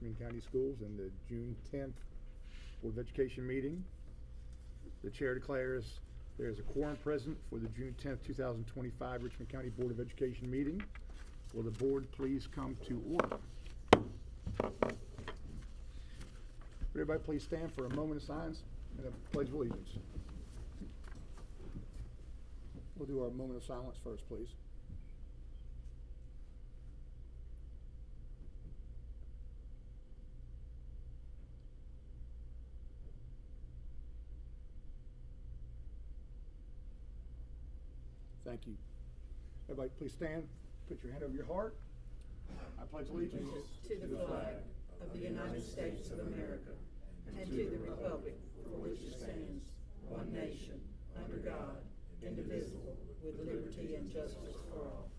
Richmond County Schools and the June 10th Board of Education meeting. The chair declares there is a quorum present for the June 10th, 2025 Richmond County Board of Education meeting. Will the board please come to order? Everybody please stand for a moment of silence and a pledge of allegiance. We'll do our moment of silence first, please. Thank you. Everybody please stand. Put your hand over your heart. I pledge allegiance to the flag of the United States of America and to the republic for which it stands, one nation, under God, indivisible, with liberty and justice for all.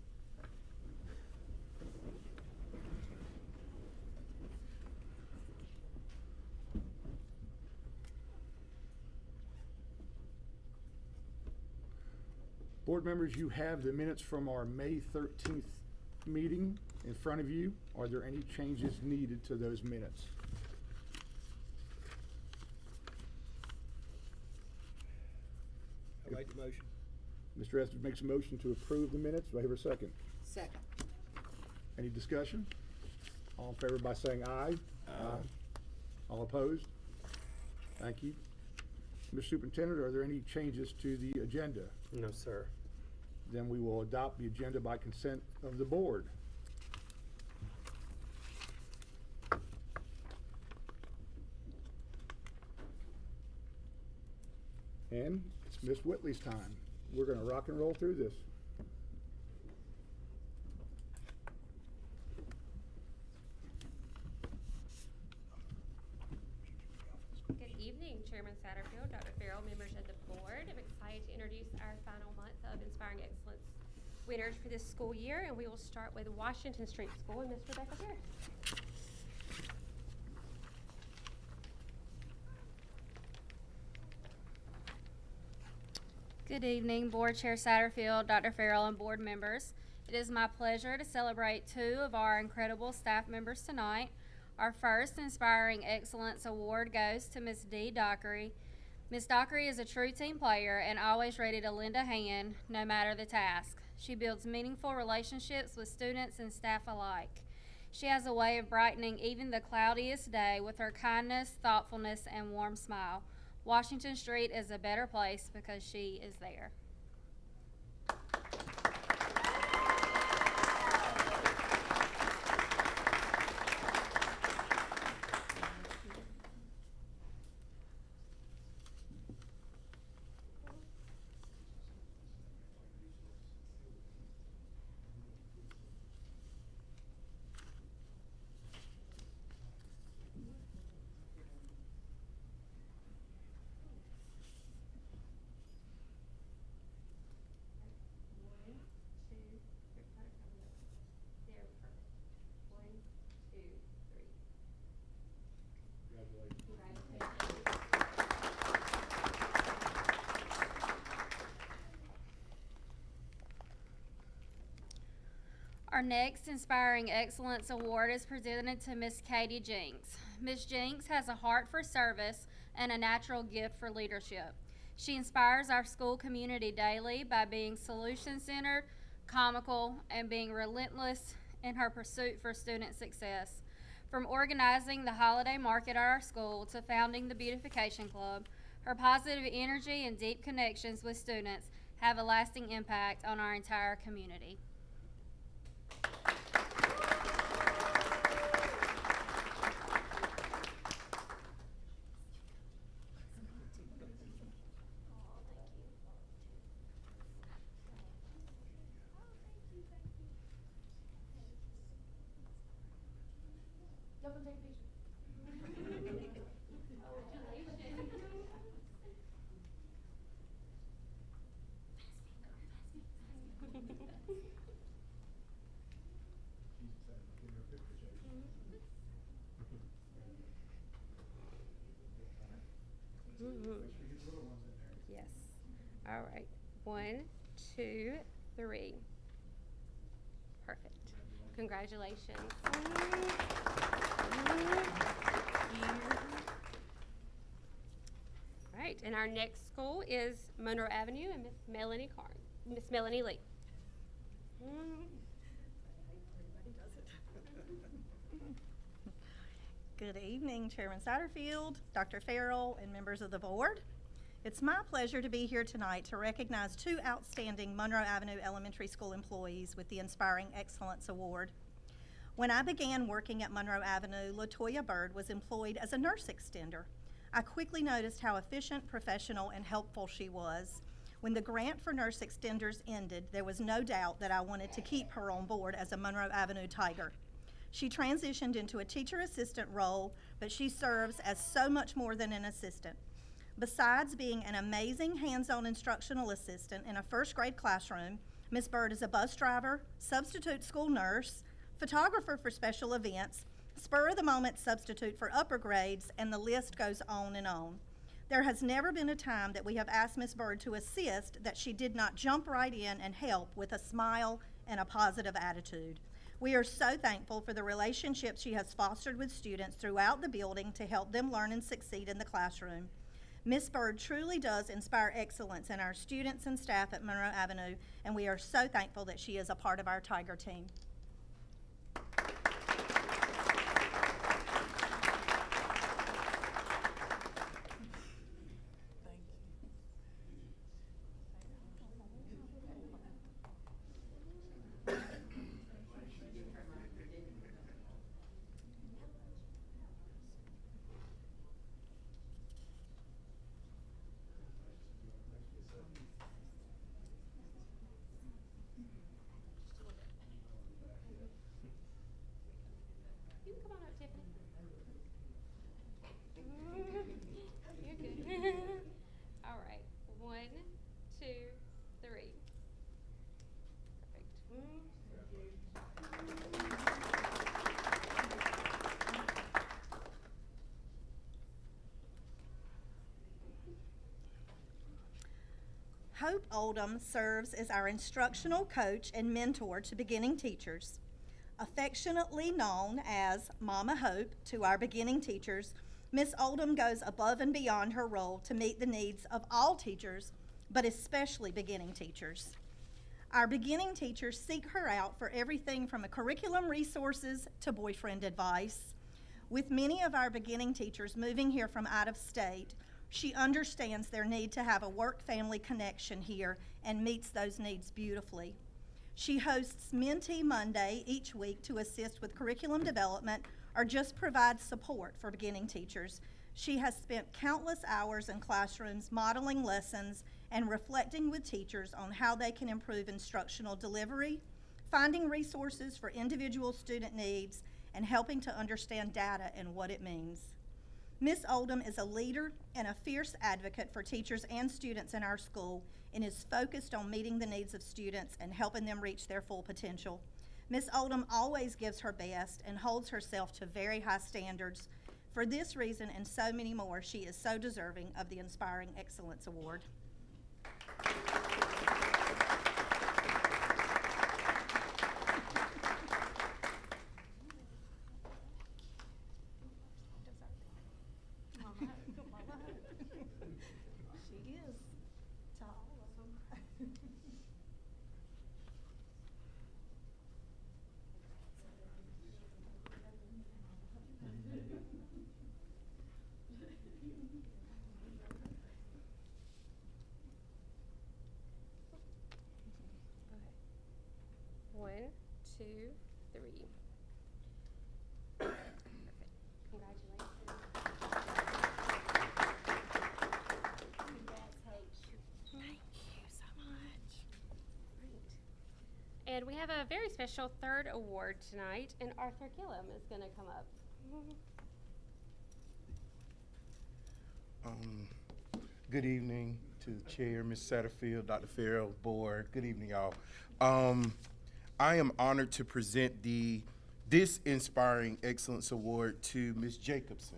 Board members, you have the minutes from our May 13th meeting in front of you. Are there any changes needed to those minutes? I make the motion. Mr. Esther makes a motion to approve the minutes. Do I hear a second? Second. Any discussion? All in favor by saying aye. Aye. All opposed? Thank you. Mr. Superintendent, are there any changes to the agenda? No, sir. Then we will adopt the agenda by consent of the board. And it's Miss Whitley's time. We're going to rock and roll through this. Good evening, Chairman Satterfield, Dr. Farrell, members of the board. I'm excited to introduce our final month of Inspiring Excellence winners for this school year, and we will start with Washington Street School and Miss Rebecca Harris. Good evening, Board Chair Satterfield, Dr. Farrell, and board members. It is my pleasure to celebrate two of our incredible staff members tonight. Our first Inspiring Excellence Award goes to Ms. Dee Dockery. Ms. Dockery is a true team player and always ready to lend a hand, no matter the task. She builds meaningful relationships with students and staff alike. She has a way of brightening even the cloudiest day with her kindness, thoughtfulness, and warm smile. Washington Street is a better place because she is there. Our next Inspiring Excellence Award is presented to Miss Katie Jinks. Miss Jinks has a heart for service and a natural gift for leadership. She inspires our school community daily by being solution-centered, comical, and being relentless in her pursuit for student success. From organizing the holiday market at our school to founding the Beautification Club, her positive energy and deep connections with students have a lasting impact on our entire community. Yes. All right. 1, 2, 3. Perfect. Congratulations. All right, and our next school is Monroe Avenue and Miss Melanie Lee. Good evening, Chairman Satterfield, Dr. Farrell, and members of the board. It's my pleasure to be here tonight to recognize two outstanding Monroe Avenue Elementary School employees with the Inspiring Excellence Award. When I began working at Monroe Avenue, LaToya Bird was employed as a nurse extender. I quickly noticed how efficient, professional, and helpful she was. When the grant for nurse extenders ended, there was no doubt that I wanted to keep her on board as a Monroe Avenue Tiger. She transitioned into a teacher assistant role, but she serves as so much more than an assistant. Besides being an amazing hands-on instructional assistant in a first grade classroom, Ms. Bird is a bus driver, substitute school nurse, photographer for special events, spur-of-the-moment substitute for upper grades, and the list goes on and on. There has never been a time that we have asked Ms. Bird to assist that she did not jump right in and help with a smile and a positive attitude. We are so thankful for the relationships she has fostered with students throughout the building to help them learn and succeed in the classroom. Ms. Bird truly does inspire excellence in our students and staff at Monroe Avenue, and we are so thankful that she is a part of our Tiger team. You can come on up, Tiffany. You're good. All right. 1, 2, 3. Hope Oldham serves as our instructional coach and mentor to beginning teachers. Affectionately known as Mama Hope to our beginning teachers, Miss Oldham goes above and beyond her role to meet the needs of all teachers, but especially beginning teachers. Our beginning teachers seek her out for everything from curriculum resources to boyfriend advice. With many of our beginning teachers moving here from out of state, she understands their need to have a work-family connection here and meets those needs beautifully. She hosts Mentee Monday each week to assist with curriculum development or just provide support for beginning teachers. She has spent countless hours in classrooms modeling lessons and reflecting with teachers on how they can improve instructional delivery, finding resources for individual student needs, and helping to understand data and what it means. Ms. Oldham is a leader and a fierce advocate for teachers and students in our school and is focused on meeting the needs of students and helping them reach their full potential. Ms. Oldham always gives her best and holds herself to very high standards. For this reason and so many more, she is so deserving of the Inspiring Excellence Award. She is to all of them. Okay. 1, 2, 3. Perfect. Congratulations. Thank you so much. Great. And we have a very special third award tonight, and Arthur Gillum is going to come up. Good evening to the chair, Ms. Satterfield, Dr. Farrell, board. Good evening, y'all. I am honored to present this Inspiring Excellence Award to Ms. Jacobson,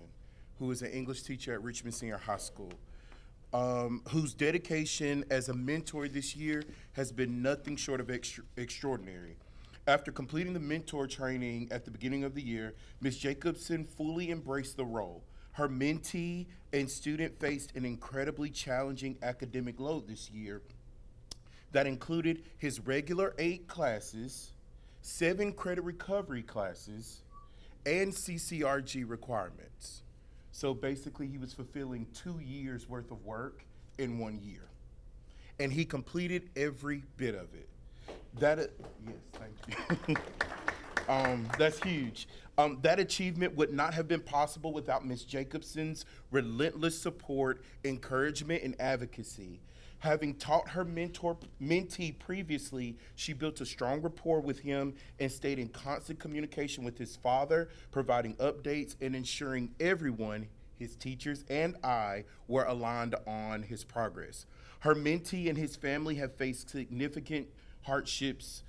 who is an English teacher at Richmond Senior High School, whose dedication as a mentor this year has been nothing short of extraordinary. After completing the mentor training at the beginning of the year, Ms. Jacobson fully embraced the role. Her mentee and student faced an incredibly challenging academic load this year that included his regular 8 classes, 7 credit recovery classes, and CCRG requirements. So basically, he was fulfilling 2 years worth of work in 1 year. And he completed every bit of it. Yes, thank you. That's huge. That achievement would not have been possible without Ms. Jacobson's relentless support, encouragement, and advocacy. Having taught her mentee previously, she built a strong rapport with him and stayed in constant communication with his father, providing updates and ensuring everyone, his teachers and I, were aligned on his progress. Her mentee and his family have faced significant hardships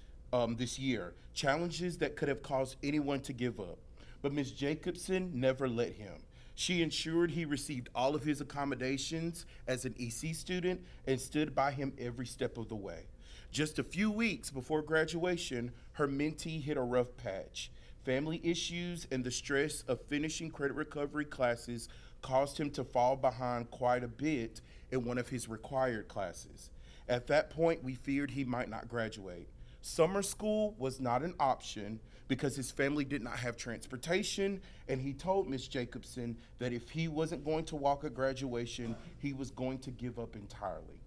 this year, challenges that could have caused anyone to give up. But Ms. Jacobson never let him. She ensured he received all of his accommodations as an EC student and stood by him every step of the way. Just a few weeks before graduation, her mentee hit a rough patch. Family issues and the stress of finishing credit recovery classes caused him to fall behind quite a bit in one of his required classes. At that point, we feared he might not graduate. Summer school was not an option because his family did not have transportation, and he told Ms. Jacobson that if he wasn't going to walk at graduation, he was going to give up entirely.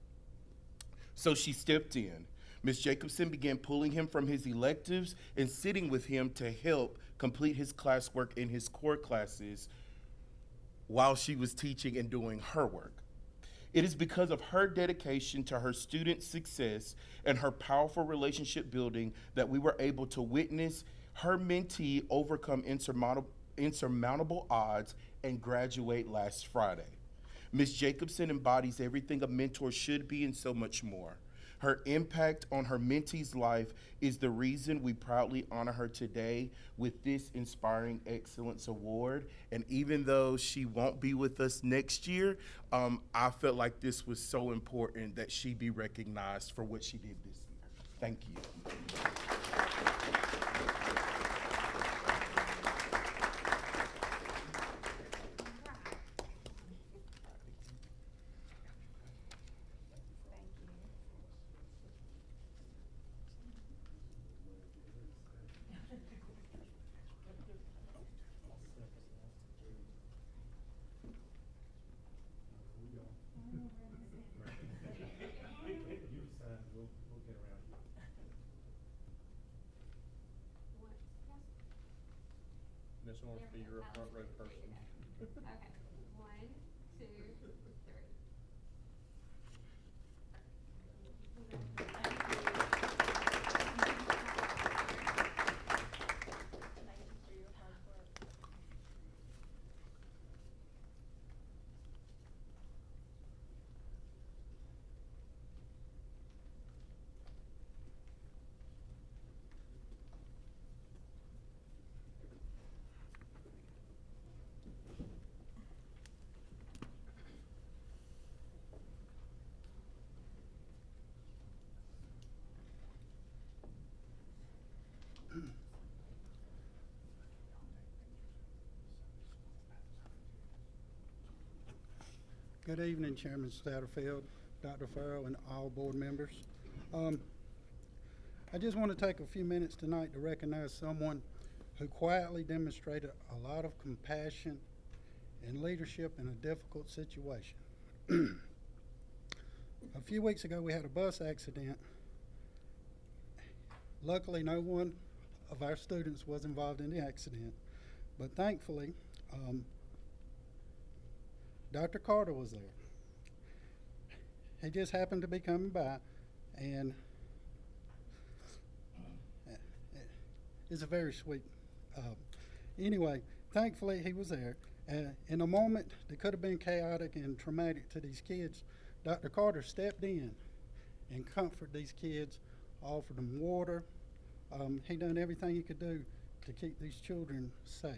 So she stepped in. Ms. Jacobson began pulling him from his electives and sitting with him to help complete his classwork in his core classes while she was teaching and doing her work. It is because of her dedication to her students' success and her powerful relationship building that we were able to witness her mentee overcome insurmountable odds and graduate last Friday. Ms. Jacobson embodies everything a mentor should be and so much more. Her impact on her mentee's life is the reason we proudly honor her today with this Inspiring Excellence Award. And even though she won't be with us next year, I felt like this was so important that she be recognized for what she did this year. Thank you. This one will be your front row person. Okay, 1, 2, 3. Good evening, Chairman Satterfield, Dr. Farrell, and all board members. I just want to take a few minutes tonight to recognize someone who quietly demonstrated a lot of compassion and leadership in a difficult situation. A few weeks ago, we had a bus accident. Luckily, no one of our students was involved in the accident, but thankfully, Dr. Carter was there. He just happened to be coming by, and it's a very sweet. Anyway, thankfully he was there. In a moment that could have been chaotic and traumatic to these kids, Dr. Carter stepped in and comforted these kids, offered them water. He done everything he could do to keep these children safe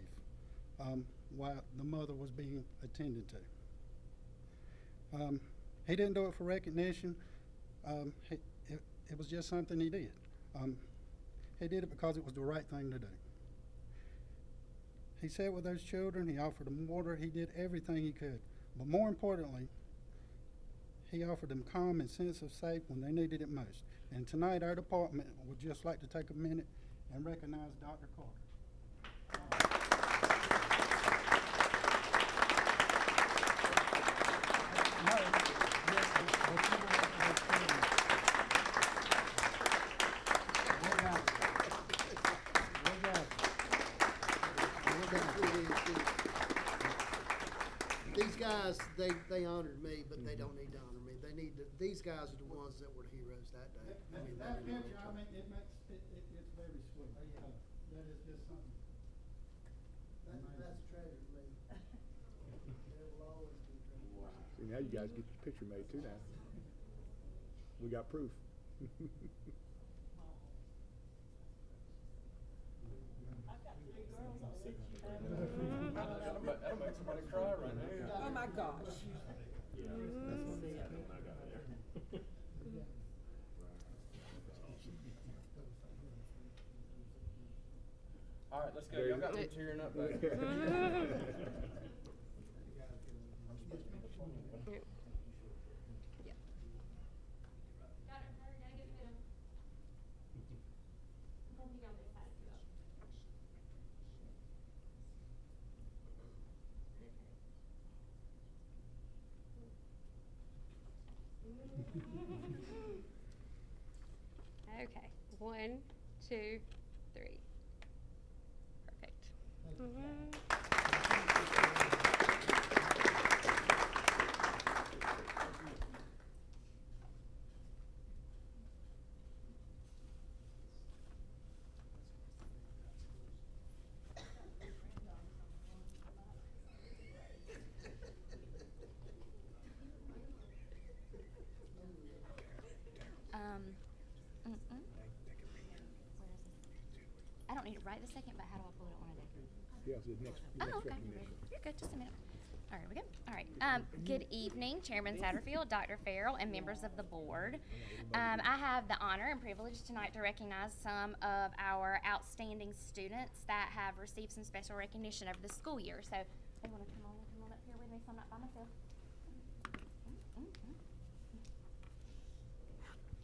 while the mother was being attended to. He didn't do it for recognition. It was just something he did. He did it because it was the right thing to do. He sat with those children, he offered them water, he did everything he could. But more importantly, he offered them calm and sense of safe when they needed it most. And tonight, our department would just like to take a minute and recognize Dr. Carter. These guys, they honored me, but they don't need to honor me. They need to, these guys are the ones that were the heroes that day. I mean, That they did a picture, I great mean, job. it's very sweet. That is just something. That's a treasure to me. It will always be a treasure. See, now you guys get your picture made too now. We got proof. That'll make somebody cry right now. Oh, my gosh. All right, let's go. Y'all got me tearing up back here. Okay, 1, 2, 3. Perfect. I don't need it right this second, but how do I pull it when I do? Yeah, so the next Oh, okay. recognition. You're good. Just a minute. All right, we good? All right. Good evening, Chairman Satterfield, Dr. Farrell, and members of the board. I have the honor and privilege tonight to recognize some of our outstanding students that have received some special recognition over the school year. So they want to come on up here with me so I'm not by myself.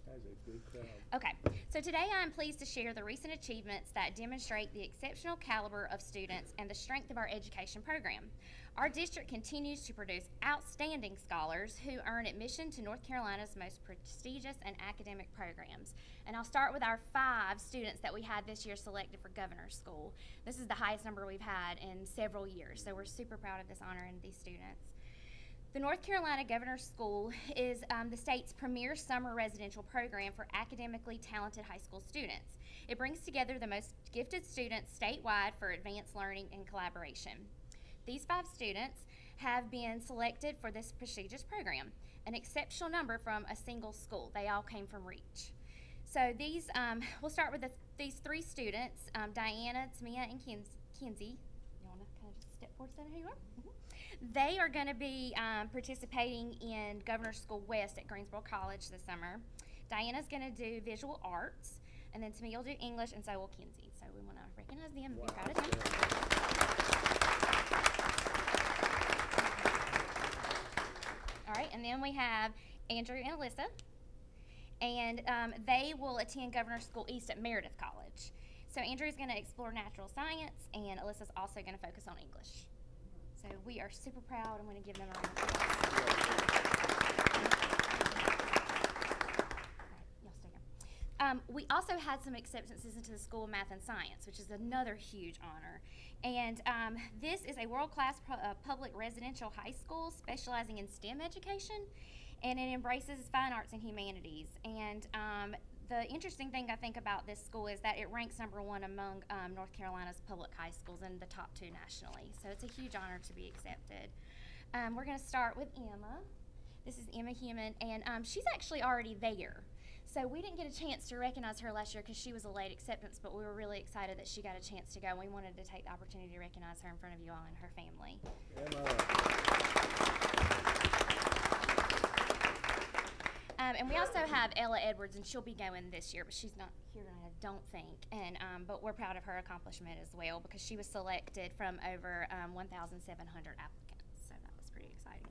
That is a big crowd. Okay, so today I'm pleased to share the recent achievements that demonstrate the exceptional caliber of students and the strength of our education program. Our district continues to produce outstanding scholars who earn admission to North Carolina's most prestigious and academic programs. And I'll start with our 5 students that we had this year selected for Governor's School. This is the highest number we've had in several years, so we're super proud of this honor and these students. The North Carolina Governor's School is the state's premier summer residential program for academically talented high school students. It brings together the most gifted students statewide for advanced learning and collaboration. These 5 students have been selected for this prestigious program, an exceptional number from a single school. They all came from Reach. So these, we'll start with these 3 students, Diana, Tamia, and Kinsey. You want to kind of just step forward so I know who you are? They are going to be participating in Governor's School West at Greensboro College this summer. Diana's going to do visual arts, and then Tamia will do English, and so will Kinsey. So we want to recognize them and be proud of them. All right, and then we have Andrew and Alyssa, and they will attend Governor's School East at Meredith College. So Andrew's going to explore natural science, and Alyssa's also going to focus on English. So we are super proud. I'm going to give them a round of applause. Y'all stay here. We also had some acceptances into the School of Math and Science, which is another huge honor. And this is a world-class public residential high school specializing in STEM education, and it embraces fine arts and humanities. And the interesting thing I think about this school is that it ranks #1 among North Carolina's public high schools and the top 2 nationally. So it's a huge honor to be accepted. We're going to start with Emma. This is Emma Human, and she's actually already there. So we didn't get a chance to recognize her last year because she was a late acceptance, but we were really excited that she got a chance to go, and we wanted to take the opportunity to recognize her in front of you all and her family. And we also have Ella Edwards, and she'll be going this year, but she's not here tonight, I don't think. And but we're proud of her accomplishment as well because she was selected from over 1,700 applicants, so that was pretty exciting.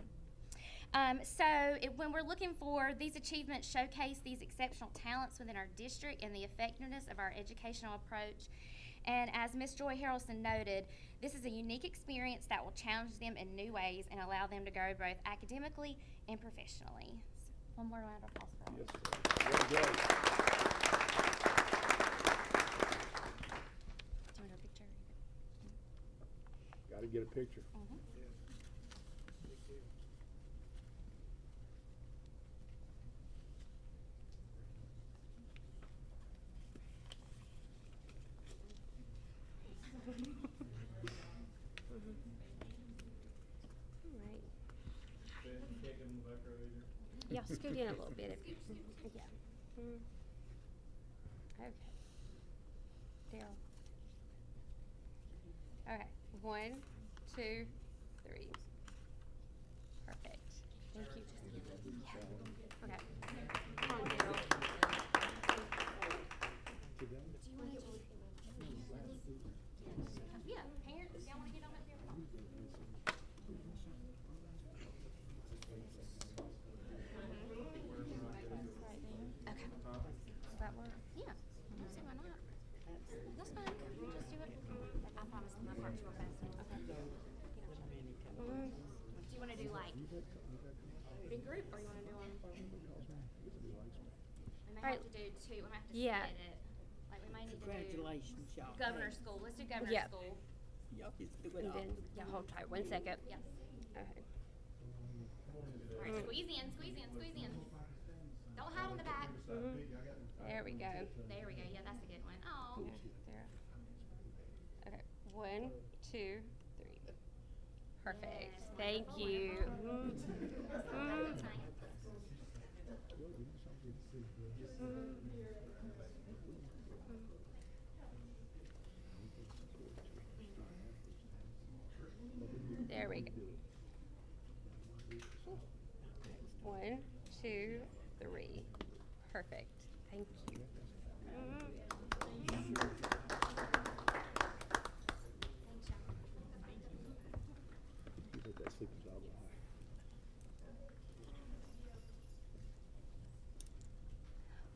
When we're looking for these achievements, showcase these exceptional talents within our district and the effectiveness of our educational approach. And as Ms. Joy Harrelson noted, this is a unique experience that will challenge them in new ways and allow them to grow both academically and professionally. So, one more round of applause for all. Yes, sir. Very good. Do you want a picture? Got to get a picture. Alright. Ben, you can't get in the back row either. Y'all scoot in a little bit if you, yeah. Okay. Daryl. Okay, 1, 2, 3. Perfect. Thank you. Yeah. Okay. Come on, Daryl. Do you want to yeah, parents, y'all want to get on up there? Okay. Does that work? Yeah. Let's see, why not? That's fine. We'll just do it. I promise my part's real fast. Okay. Do you want to do like big group or you want to do them? We may have to do two. We might have to Yeah. split it. Like we may need to do Congratulations, y'all. governor's school. Let's do governor's Yeah. school. Y'all just do it And all. then, yeah, hold tight 1 second. Yes. Okay. All right, squeeze in, squeeze in, squeeze in. Don't hide in the back. There we go. There we go. Yeah, that's a good one. Oh. Yeah, there. Okay, 1, 2, 3. Perfect. Thank you. That's nice. There we go. 1, 2, 3. Perfect. Thank you. You put that sleeping dog behind.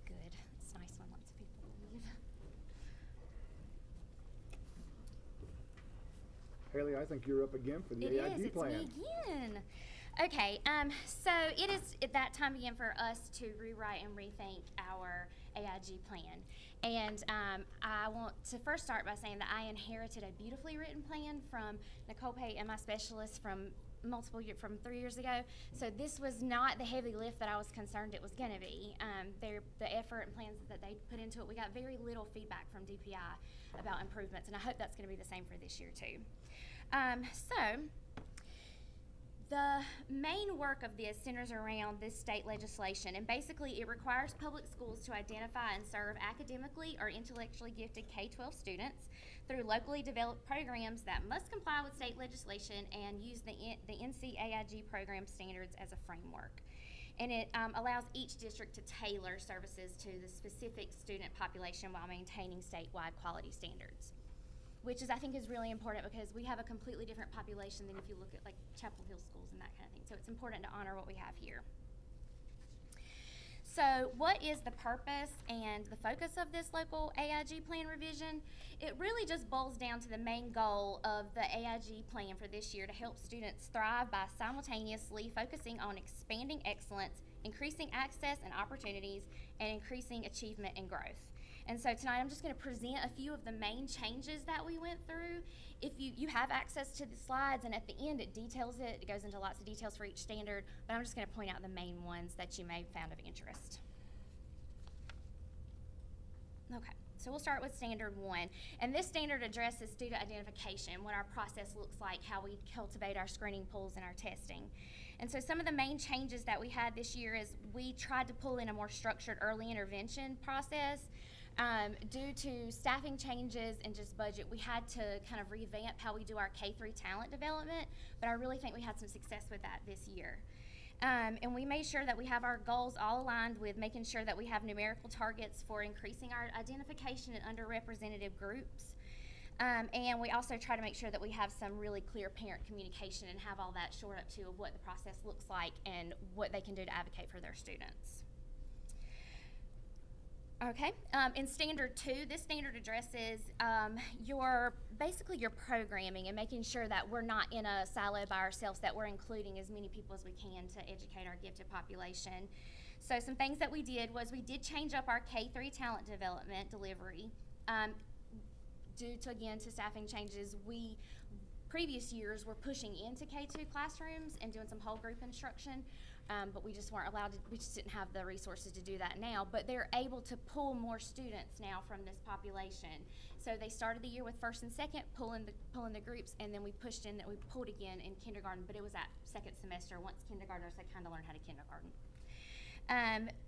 Good. It's nice when lots of people leave. Haley, I think you're up again for the AIG plan. It's me again. Okay, so it is at that time again for us to rewrite and rethink our AIG plan. And I want to first start by saying that I inherited a beautifully written plan from Nicole Pate and my specialist from from 3 years ago. So this was not the heavy lift that I was concerned it was going to be. The effort and plans that they put into it, we got very little feedback from DPI about improvements, and I hope that's going to be the same for this year too. The main work of this centers around this state legislation, and basically it requires public schools to identify and serve academically or intellectually gifted K-12 students through locally developed programs that must comply with state legislation and use the NCAIG program standards as a framework. And it allows each district to tailor services to the specific student population while maintaining statewide quality standards, which I think is really important because we have a completely different population than if you look at like Chapel Hill schools and that kind of thing. So it's important to honor what we have here. So what is the purpose and the focus of this local AIG plan revision? It really just boils down to the main goal of the AIG plan for this year to help students thrive by simultaneously focusing on expanding excellence, increasing access and opportunities, and increasing achievement and growth. And so tonight I'm just going to present a few of the main changes that we went through. If you have access to the slides, and at the end it details it. It goes into lots of details for each standard, but I'm just going to point out the main ones that you may have found of interest. Okay, so we'll start with standard 1. And this standard addresses student identification, what our process looks like, how we cultivate our screening pools and our testing. And so some of the main changes that we had this year is we tried to pull in a more structured early intervention process. Due to staffing changes and just budget, we had to kind of revamp how we do our K-3 talent development, but I really think we had some success with that this year. And we made sure that we have our goals all aligned with making sure that we have numerical targets for increasing our identification in underrepresented groups. And we also try to make sure that we have some really clear parent communication and have all that shored up too of what the process looks like and what they can do to advocate for their students. Okay, in standard 2, this standard addresses basically your programming and making sure that we're not in a silo by ourselves, that we're including as many people as we can to educate our gifted population. So some things that we did was we did change up our K-3 talent development delivery. Due to, again, to staffing changes, previous years were pushing into K-2 classrooms and doing some whole group instruction. But we just weren't allowed to, we just didn't have the resources to do that now. But they're able to pull more students now from this population. So they started the year with first and second, pulling the groups, and then we pushed in that we pulled again in kindergarten, but it was that second semester once kindergartners had kind of learned how to kindergarten.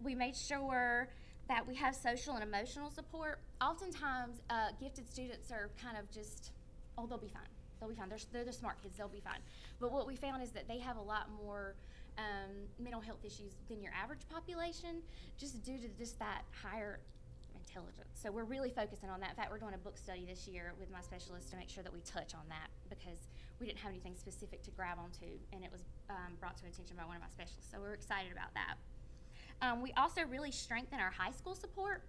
We made sure that we have social and emotional support. Oftentimes, gifted students are kind of just, oh, they'll be fine. They'll be fine. They're the smart kids. They'll be fine. But what we found is that they have a lot more mental health issues than your average population, just due to just that higher intelligence. So we're really focusing on that. In fact, we're doing a book study this year with my specialist to make sure that we touch on that because we didn't have anything specific to grab onto, and it was brought to attention by one of my specialists. So we're excited about that. We also really strengthen our high school support.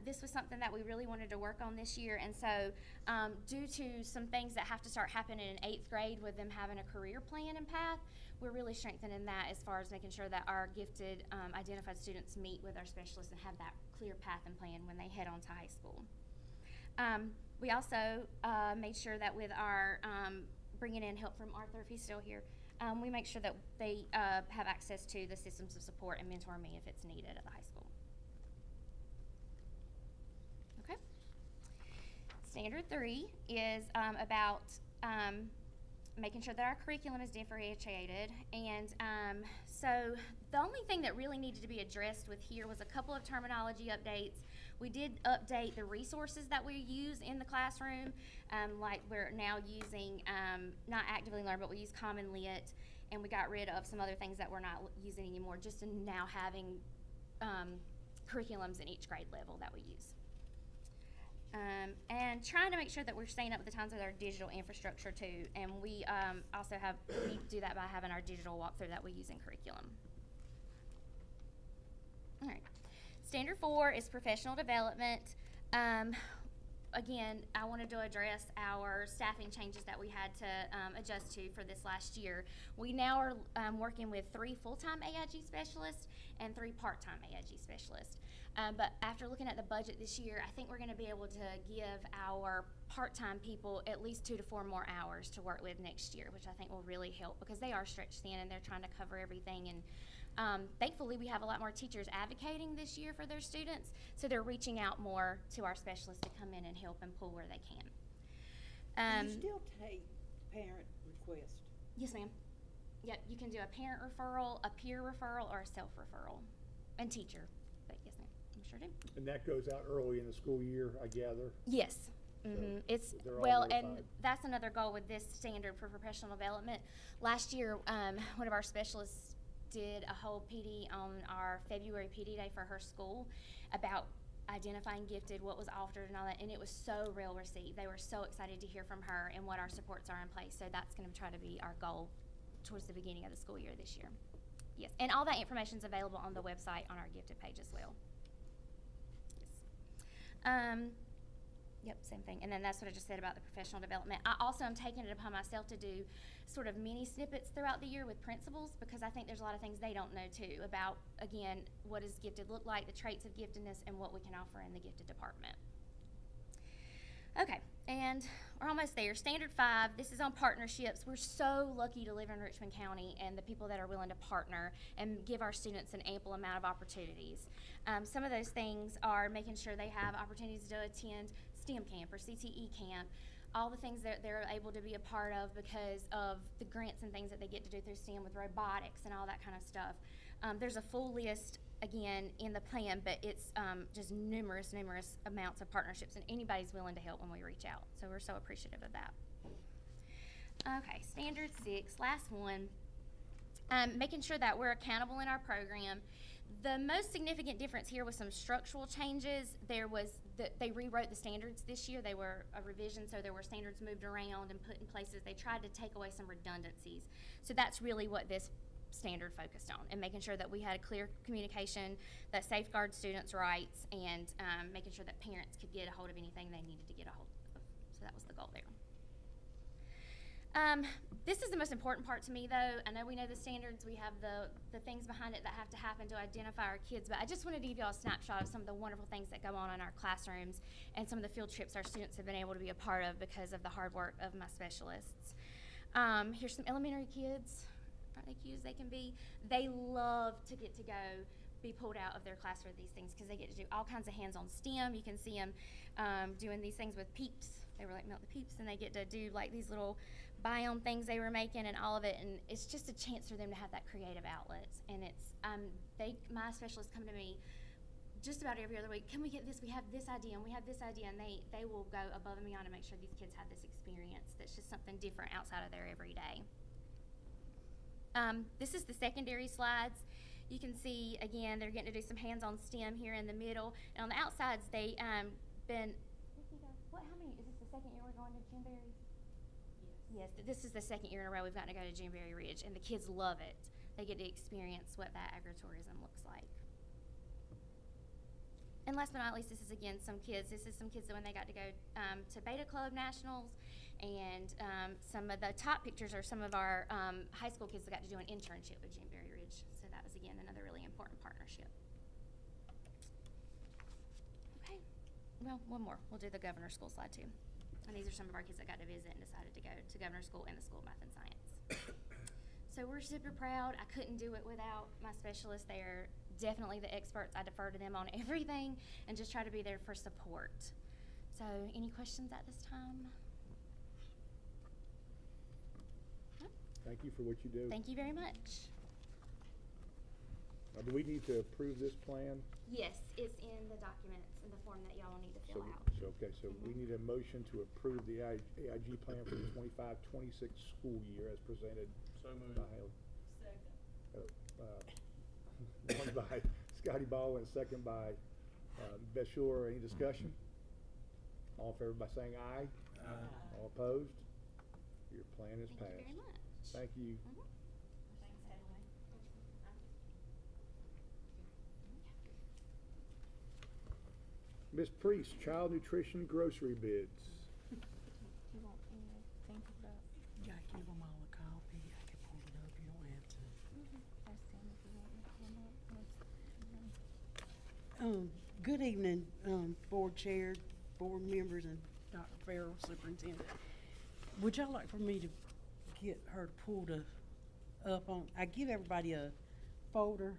This was something that we really wanted to work on this year, and so due to some things that have to start happening in 8th grade with them having a career plan and path, we're really strengthening that as far as making sure that our gifted identified students meet with our specialists and have that clear path and plan when they head on to high school. We also made sure that with our bringing in help from Arthur, if he's still here, we make sure that they have access to the systems of support and mentor me if it's needed at the high school. Okay. Standard 3 is about making sure that our curriculum is differentiated, and so the only thing that really needed to be addressed with here was a couple of terminology updates. We did update the resources that we use in the classroom, like we're now using not Actively Learn, but we use Common Lit, and we got rid of some other things that we're not using anymore, just in now having curriculums in each grade level that we use. And trying to make sure that we're staying up with the times with our digital infrastructure too. And we also we do that by having our digital walkthrough that we use in curriculum. All right. Standard 4 is professional development. Again, I wanted to address our staffing changes that we had to adjust to for this last year. We now are working with 3 full-time AIG specialists and 3 part-time AIG specialists. But after looking at the budget this year, I think we're going to be able to give our part-time people at least 2 to 4 more hours to work with next year, which I think will really help because they are stretched thin and they're trying to cover everything. And thankfully, we have a lot more teachers advocating this year for their students, so they're reaching out more to our specialists to come in and help and pull where they can. You still take parent requests? Yes, ma'am. Yep, you can do a parent referral, a peer referral, or a self-referral, and teacher. But yes, ma'am, I sure do. And that goes out early in the school year, I gather. Yes. Mm-hmm. It's they're all well, notified. and that's another goal with this standard for professional development. Last year, one of our specialists did a whole PD on our February PD day for her school about identifying gifted, what was offered and all that, and it was so well received. They were so excited to hear from her and what our supports are in place, so that's going to try to be our goal towards the beginning of the school year this year. Yes, and all that information is available on the website on our gifted page as well. Yes. Yep, same thing. And then that's what I just said about the professional development. I also am taking it upon myself to do sort of mini snippets throughout the year with principals because I think there's a lot of things they don't know too about, again, what does gifted look like, the traits of giftedness, and what we can offer in the gifted department. Okay, and we're almost there. Standard 5, this is on partnerships. We're so lucky to live in Richmond County and the people that are willing to partner and give our students an ample amount of opportunities. Some of those things are making sure they have opportunities to attend STEM camp or CTE camp, all the things that they're able to be a part of because of the grants and things that they get to do through STEM with robotics and all that kind of stuff. There's a full list, again, in the plan, but it's just numerous amounts of partnerships, and anybody's willing to help when we reach out. So we're so appreciative of that. Okay, standard 6, last one. making sure that we're accountable in our program. The most significant difference here was some structural changes. They rewrote the standards this year. They were a revision, so there were standards moved around and put in places. They tried to take away some redundancies. So that's really what this standard focused on, and making sure that we had a clear communication that safeguards students' rights, and making sure that parents could get a hold of anything they needed to get a hold of. So that was the goal there. This is the most important part to me, though. I know we know the standards. We have the things behind it that have to happen to identify our kids, but I just wanted to give you all a snapshot of some of the wonderful things that go on in our classrooms and some of the field trips our students have been able to be a part of because of the hard work of my specialists. Here's some elementary kids. Aren't they cute as they can be? They love to get to go be pulled out of their class for these things because they get to do all kinds of hands-on STEM. You can see them doing these things with peeps. They were like melt the peeps, and they get to do like these little biome things they were making and all of it, and it's just a chance for them to have that creative outlet. And it's my specialists come to me just about every other week. Can we get this? We have this idea, and we have this idea, and they will go above and beyond to make sure these kids have this experience that's just something different outside of their everyday. This is the secondary slides. You can see, again, they're getting to do some hands-on STEM here in the middle. And on the outsides, they been, how many, is this the second year we're going to Junberry? Yes, this is the second year in a row we've gotten to go to Junberry Ridge, and the kids love it. They get to experience what that agritourism looks like. And last but not least, this is again some kids. This is some kids when they got to go to Beta Club Nationals, and some of the top pictures are some of our high school kids that got to do an internship with Junberry Ridge. So that was again another really important partnership. Okay, well, one more. We'll do the governor's school slide too. And these are some of our kids that got to visit and decided to go to governor's school and the School of Math and Science. So we're super proud. I couldn't do it without my specialists. They are definitely the experts. I defer to them on everything and just try to be there for support. So any questions at this time? No? Thank you for what you do. Thank you very much. Now, do we need to approve this plan? Yes, it's in the documents in the form that y'all will need to fill out. So we need a motion to approve the AIG plan for the 25-26 school year as presented So moved. by, one by Scotty Ball and second by Beshore. Any discussion? All in favor by saying aye. Aye. All opposed? Your plan is Thank passed. you very much. Thank you. Ms. Priest, child nutrition grocery bids. Yeah, give them all a copy. I can pull it up. You don't have to. Good evening, board chair, board members, and Dr. Farrell, superintendent. Would y'all like for me to get her to pull up on? I give everybody a folder.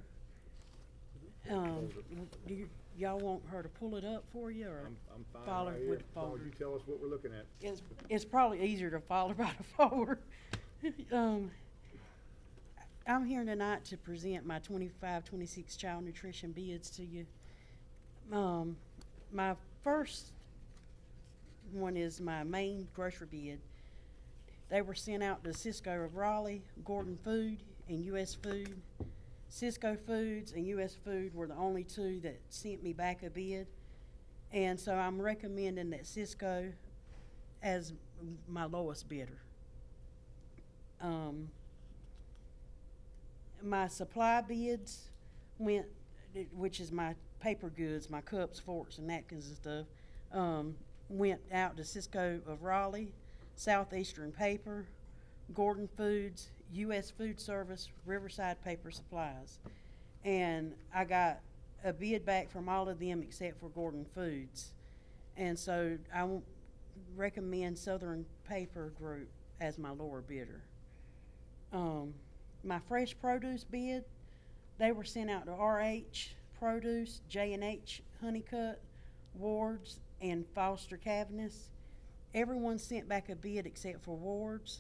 Do y'all want her to pull it up for you, or I'm fine follow right with here. the As long as folder? you tell us what we're looking at. It's probably easier to follow by the folder. I'm here tonight to present my 25-26 child nutrition bids to you. My first one is my main grocery bid. They were sent out to Cisco of Raleigh, Gordon Food, and U.S. Food. Cisco Foods and U.S. Food were the only two that sent me back a bid. And so I'm recommending that Cisco as my lowest bidder. My supply bids went, which is my paper goods, my cups, forks, and napkins and stuff, went out to Cisco of Raleigh, Southeastern Paper, Gordon Foods, U.S. Food Service, Riverside Paper Supplies. And I got a bid back from all of them except for Gordon Foods. And so I recommend Southern Paper Group as my lower bidder. My fresh produce bid, they were sent out to RH Produce, J&H Honeycutt, Wards, and Foster Cavness. Everyone sent back a bid except for Wards.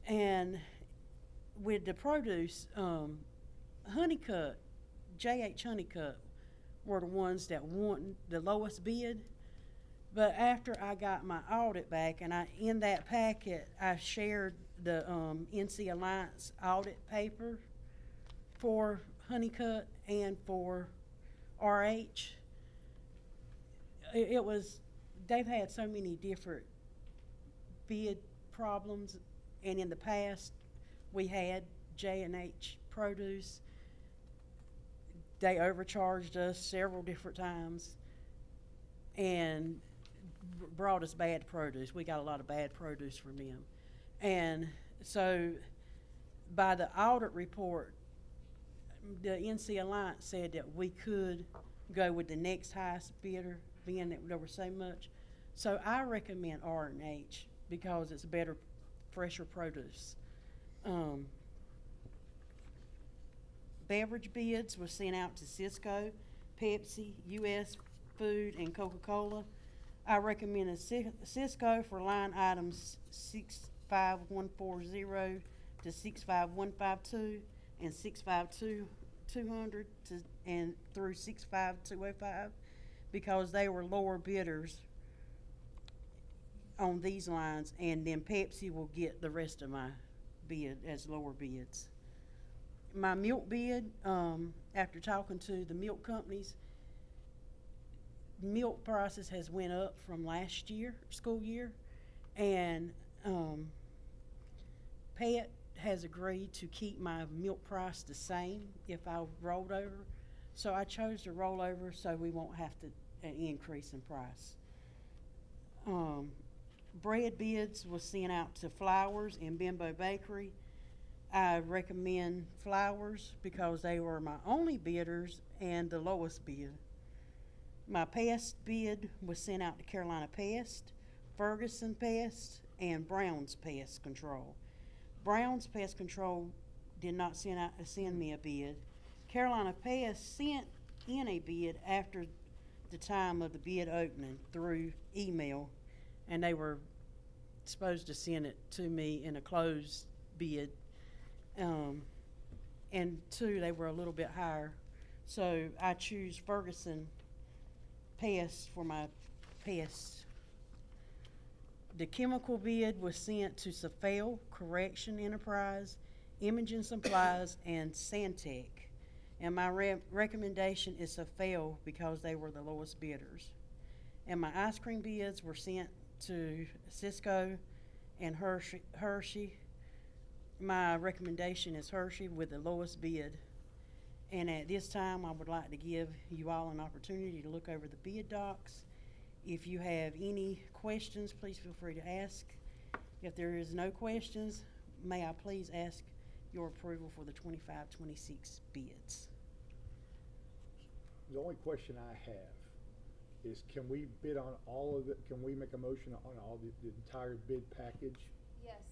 And with the produce, Honeycutt, J.H. Honeycutt were the ones that won the lowest bid. But after I got my audit back, and in that packet, I shared the NC Alliance audit paper for Honeycutt and for RH. It was, they've had so many different bid problems, and in the past, we had J&H Produce. They overcharged us several different times and brought us bad produce. We got a lot of bad produce from them. And so by the audit report, the NC Alliance said that we could go with the next highest bidder, being that there was so much. So I recommend R&H because it's better, fresher produce. Beverage bids were sent out to Cisco, Pepsi, US Food, and Coca-Cola. I recommended Cisco for line items 65140 to 65152 and 65200 and through 65205 because they were lower bidders on these lines, and then Pepsi will get the rest of my bid as lower bids. My milk bid, after talking to the milk companies, milk prices has went up from last year, school year, and Pet has agreed to keep my milk price the same if I rolled over. So I chose to roll over so we won't have to an increase in price. Bread bids was sent out to Flowers and Bimbo Bakery. I recommend Flowers because they were my only bidders and the lowest bid. My pest bid was sent out to Carolina Pest, Ferguson Pest, and Brown's Pest Control. Brown's Pest Control did not send me a bid. Carolina Pest sent in a bid after the time of the bid opening through email, and they were supposed to send it to me in a closed bid. And two, they were a little bit higher. So I choose Ferguson Pest for my pests. The chemical bid was sent to Safel Correction Enterprise, Imaging Supplies, and Santec. And my recommendation is Safel because they were the lowest bidders. And my ice cream bids were sent to Cisco and Hershey. My recommendation is Hershey with the lowest bid. And at this time, I would like to give you all an opportunity to look over the bid docs. If you have any questions, please feel free to ask. If there is no questions, may I please ask your approval for the 25-26 bids? The only question I have is, can we bid on all of it? Can we make a motion on all the entire bid package? Yes,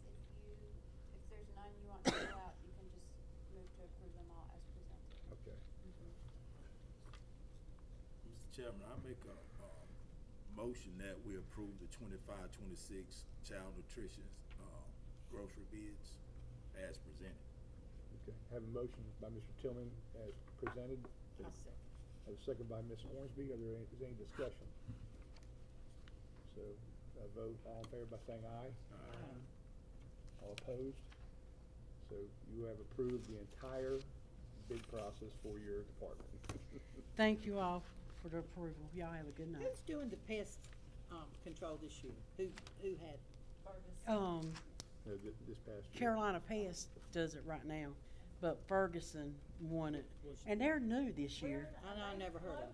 if there's none you want to fill out, you can just move to approve them all as presented. Okay. Mr. Chairman, I make a motion that we approve the 25-26 child nutrition grocery bids as presented. Okay. Have a motion by Mr. Tillman as presented. I'll second. Have a second by Ms. Hornsby. Is there any discussion? So, vote all in favor by saying aye. Aye. All opposed? So you have approved the entire bid process for your department. Thank you all for the approval. Y'all have a good night. Who's doing the pest control this year? Who had? No, this past year. Carolina Pest does it right now, but Ferguson won it. And they're new this year. I never heard of him.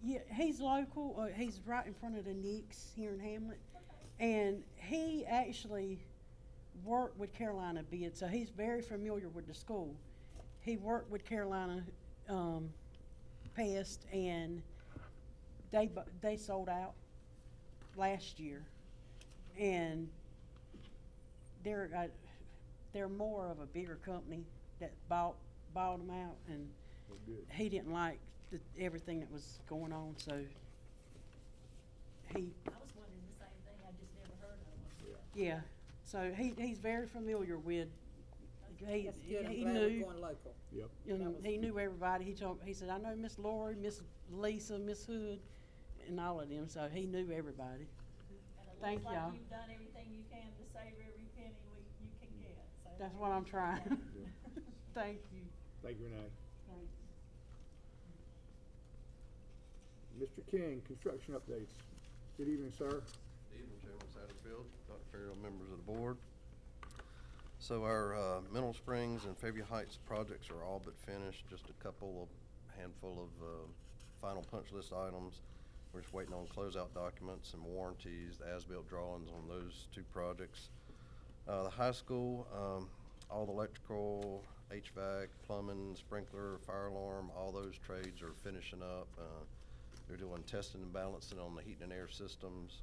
Yeah, he's local. He's right in front of the Knicks here in Hamlet. And he actually worked with Carolina Bid, so he's very familiar with the school. He worked with Carolina Pest, and they sold out last year. And they're more of a bigger company that bought them out, and he didn't like everything that was going on, so he. I was wondering the same thing. I just never heard of him. Yeah, so he's very familiar with. That's good. I'm He glad knew. we're going local. Yep. And he knew everybody. He said, I know Miss Lori, Miss Lisa, Miss Hood, and all of them, so he knew everybody. And it Thank looks like y'all. you've done everything you can to save every penny you can get, so. That's what I'm trying. Thank you. Thank you, Renee. Thanks. Mr. King, construction updates. Good evening, sir. Evening, Chairman Satterfield, Dr. Farrell, members of the board. So our Mineral Springs and Fairview Heights projects are all but finished, just a handful of final punch list items. We're just waiting on closeout documents and warranties, the as-built drawings on those two projects. The high school, all the electrical, HVAC, plumbing, sprinkler, fire alarm, all those trades are finishing up. They're doing testing and balancing on the heating and air systems.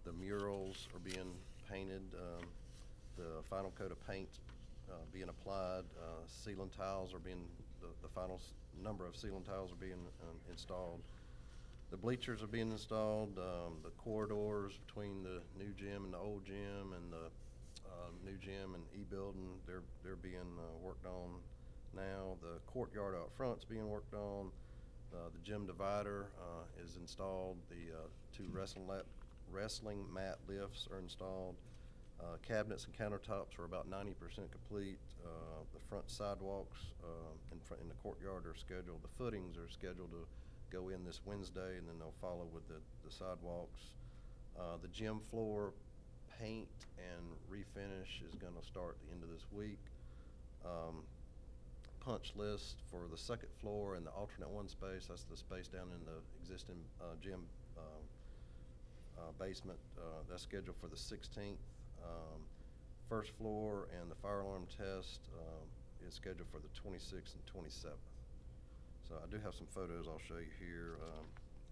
The murals are being painted. The final coat of paint being applied. Ceiling tiles are being, the final number of ceiling tiles are being installed. The bleachers are being installed. The corridors between the new gym and the old gym, and the new gym and E-building, they're being worked on now. The courtyard out front's being worked on. The gym divider is installed. The two wrestling mat lifts are installed. Cabinets and countertops are about 90% complete. The front sidewalks in the courtyard are scheduled. The footings are scheduled to go in this Wednesday, and then they'll follow with the sidewalks. The gym floor paint and refinish is going to start at the end of this week. Punch list for the second floor and the alternate one space, that's the space down in the existing gym basement, that's scheduled for the 16th. First floor and the fire alarm test is scheduled for the 26th and 27th. So I do have some photos I'll show you here.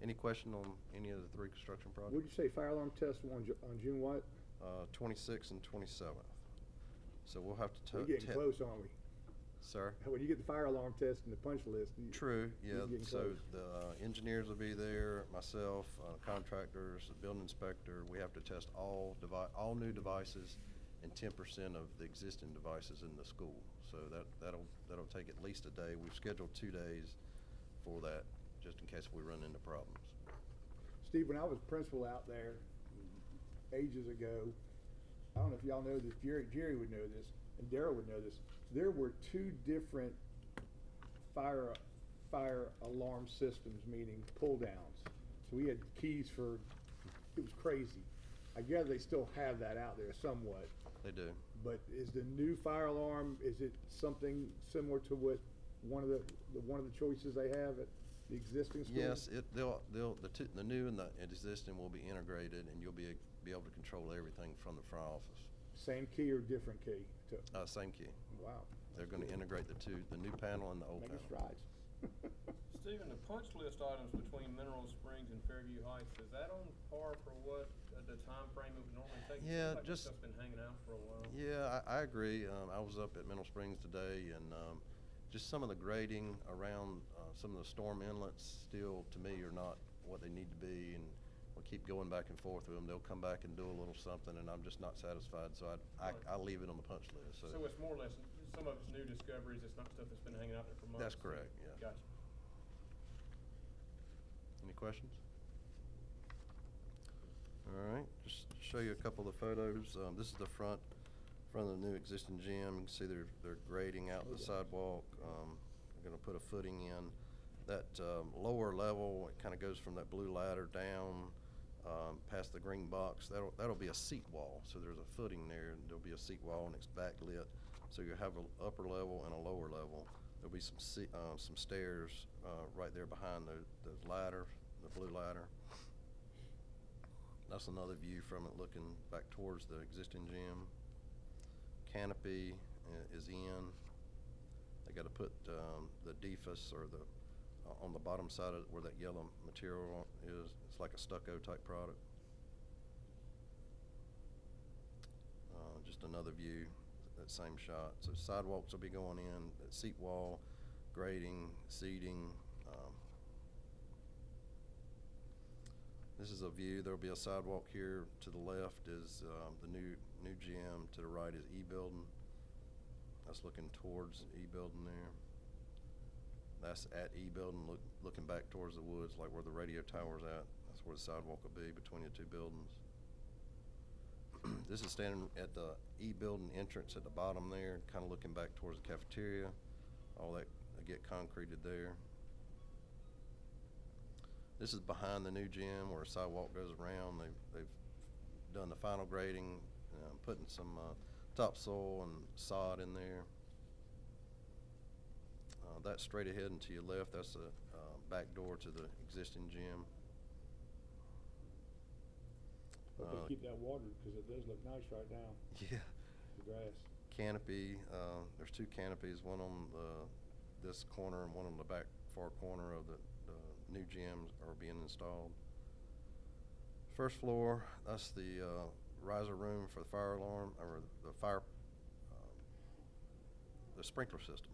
Any question on any of the three construction projects? Would you say fire alarm test on June what? 26th and 27th. So we'll have to We're getting close, aren't we? Sir? When you get the fire alarm test and the punch list. True, yeah. getting So close. the engineers will be there, myself, contractors, the building inspector. We have to test all new devices and 10% of the existing devices in the school. So that'll take at least a day. We've scheduled 2 days for that, just in case we run into problems. Steve, when I was principal out there ages ago, I don't know if y'all know this, Jerry would know this, and Darryl would know this. There were 2 different fire alarm systems, meaning pull downs. So we had keys for, it was crazy. I gather they still have that out there somewhat. They do. But is the new fire alarm, is it something similar to what one of the choices they have at the existing school? Yes, the new and the existing will be integrated, and you'll be able to control everything from the front office. Same key or different key? Same key. Wow. They're going to integrate the two, the new panel and the old Making panel. strides. Stephen, the punch list items between Mineral Springs and Fairview Heights, is that on par for what the time frame it would normally take? Yeah, Seems like just- this stuff's been hanging out for a while. Yeah, I agree. I was up at Mineral Springs today, and just some of the grading around some of the storm inlets still, to me, are not what they need to be, and we'll keep going back and forth with them. They'll come back and do a little something, and I'm just not satisfied, so I'll leave it on the punch list. So it's more or less, some of it's new discoveries, it's not stuff that's been hanging out there for months? That's correct, yeah. Gotcha. Any questions? All right, just to show you a couple of the photos. This is the front of the new existing gym. You can see they're grading out the sidewalk. They're gonna put a footing in. That lower level, it kind of goes from that blue ladder down past the green box. That'll be a seat wall. So there's a footing there, and there'll be a seat wall, and it's backlit. So you have an upper level and a lower level. There'll be some stairs right there behind the ladder, the blue ladder. That's another view from it, looking back towards the existing gym. Canopy is in. They got to put the defus or the on the bottom side of where that yellow material is. It's like a stucco type product. Just another view, that same shot. So sidewalks will be going in, that seat wall, grading, seating. This is a view. There'll be a sidewalk here. To the left is the new gym. To the right is E-building. That's looking towards E-building there. That's at E building, looking back towards the woods, like where the radio tower's at. That's where the sidewalk will be between the two buildings. This is standing at the E building entrance at the bottom there, kind of looking back towards the cafeteria. All that get concreted there. This is behind the new gym where a sidewalk goes around. They've done the final grading, putting some topsoil and sod in there. That's straight ahead and to your left. That's the back door to the existing gym. But they keep that watered, because it does look nice right now, Yeah. the grass. Canopy, there's two canopies, one on this corner and one on the back far corner of the new gyms are being installed. First floor, that's the riser room for the fire alarm, or the fire, the sprinkler system.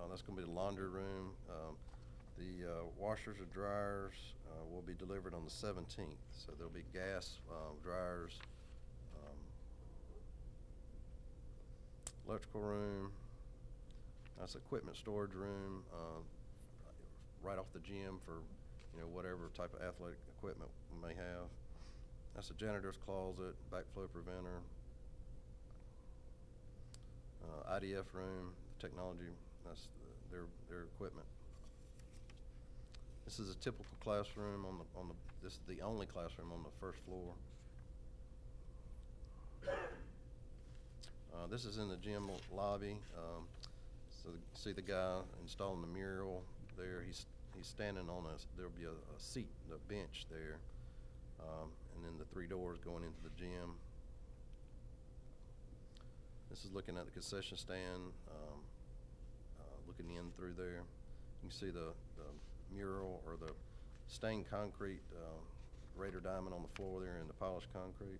That's going to be the laundry room. The washers or dryers will be delivered on the 17th, so there'll be gas dryers, electrical room. That's equipment storage room, right off the gym for, you know, whatever type of athletic equipment we may have. That's a janitor's closet, backflow preventer, IDF room, technology. That's their equipment. This is a typical classroom on the. This is the only classroom on the first floor. This is in the gym lobby. So see the guy installing the mural there. He's standing on there'll be a seat, a bench there, and then the 3 doors going into the gym. This is looking at the concession stand, looking in through there. You can see the mural or the stained concrete Raider diamond on the floor there in the polished concrete.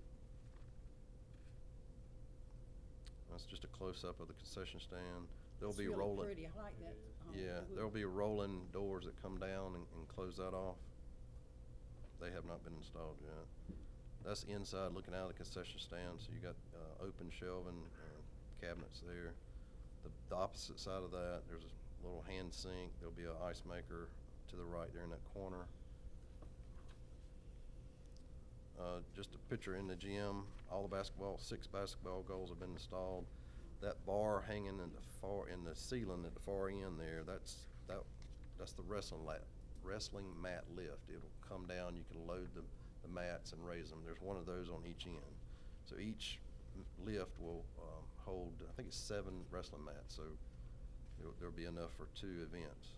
That's just a close-up of the concession stand. There'll be rolling. Pretty, I like that. Yeah, there'll be rolling doors that come down and close that off. They have not been installed yet. That's inside looking out of the concession stand, so you got open shelving cabinets there. The opposite side of that, there's a little hand sink. There'll be an ice maker to the right there in that corner. Just a picture in the gym. All the 6 basketball goals have been installed. That bar hanging in the ceiling at the far end there, that's the wrestling mat lift. It'll come down. You can load the mats and raise them. There's one of those on each end. So each lift will hold, I think it's 7 wrestling mats. So there'll be enough for 2 events.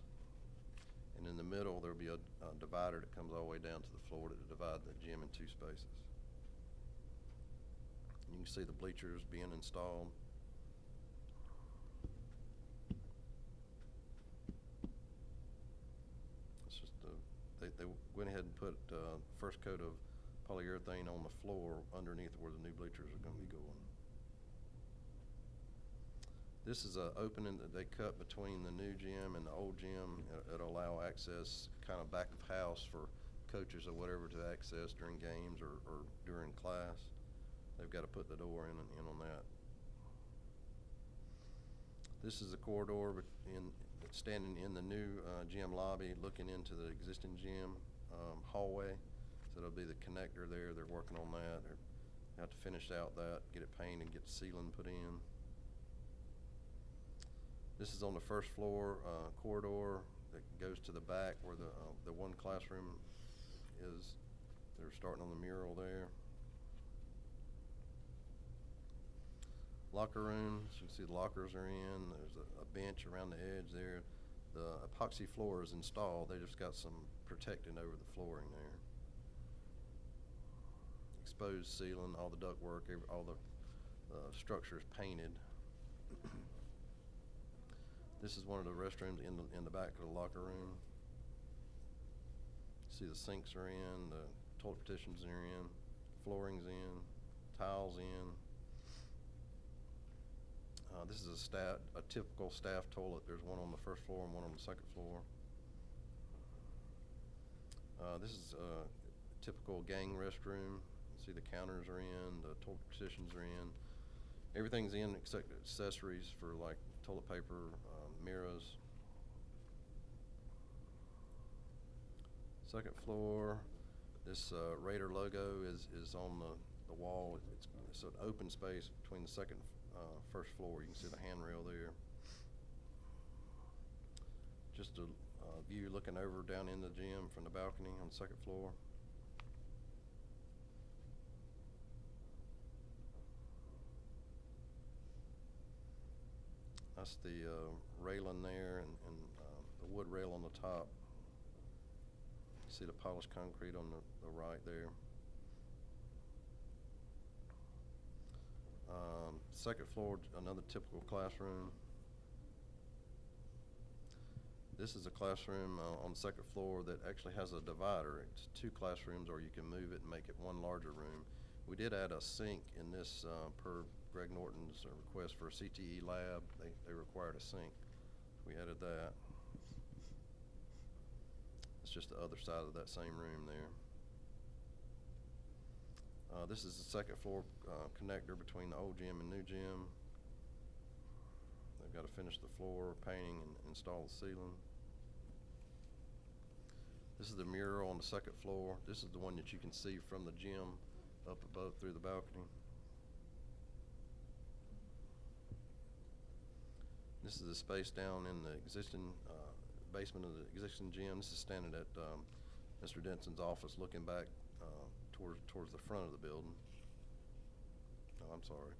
And in the middle, there'll be a divider that comes all the way down to the floor to divide the gym in 2 spaces. You can see the bleachers being installed. It's just they went ahead and put first coat of polyurethane on the floor underneath where the new bleachers are going to be going. This is an opening that they cut between the new gym and the old gym. It'll allow access kind of back of house for coaches or whatever to access during games or during class. They've got to put the door in on that. This is a corridor standing in the new gym lobby looking into the existing gym hallway. So there'll be the connector there. They're working on that. They have to finish out that, get it painted, get the ceiling put in. This is on the first floor corridor that goes to the back where the one classroom is. They're starting on the mural there. Locker rooms, you can see the lockers are in. There's a bench around the edge there. The epoxy floor is installed. They just got some protecting over the flooring there. Exposed ceiling, all the ductwork, all the structures painted. This is one of the restrooms in the back of the locker room. See the sinks are in, the toilet petitions are in, flooring's in, tiles in. This is a typical staff toilet. There's one on the first floor and one on the second floor. This is a typical gang restroom. See the counters are in, the toilet petitions are in. Everything's in except accessories for like toilet paper, mirrors. Second floor, this Raider logo is on the wall. It's an open space between the second, first floor. You can see the handrail there. Just a view looking over down in the gym from the balcony on the second floor. That's the railing there and the wood rail on the top. See the polished concrete on the right there. Second floor, another typical classroom. This is a classroom on the second floor that actually has a divider. It's 2 classrooms, or you can move it and make it one larger room. We did add a sink in this per Greg Norton's request for a CTE lab. They required a sink. We added that. It's just the other side of that same room there. This is the second floor connector between the old gym and new gym. They've got to finish the floor, painting, and install the ceiling. This is the mural on the second floor. This is the one that you can see from the gym up above through the balcony. This is the space down in the existing basement of the existing gym. This is standing at Mr. Denson's office, looking back towards the front of the building. No, I'm sorry.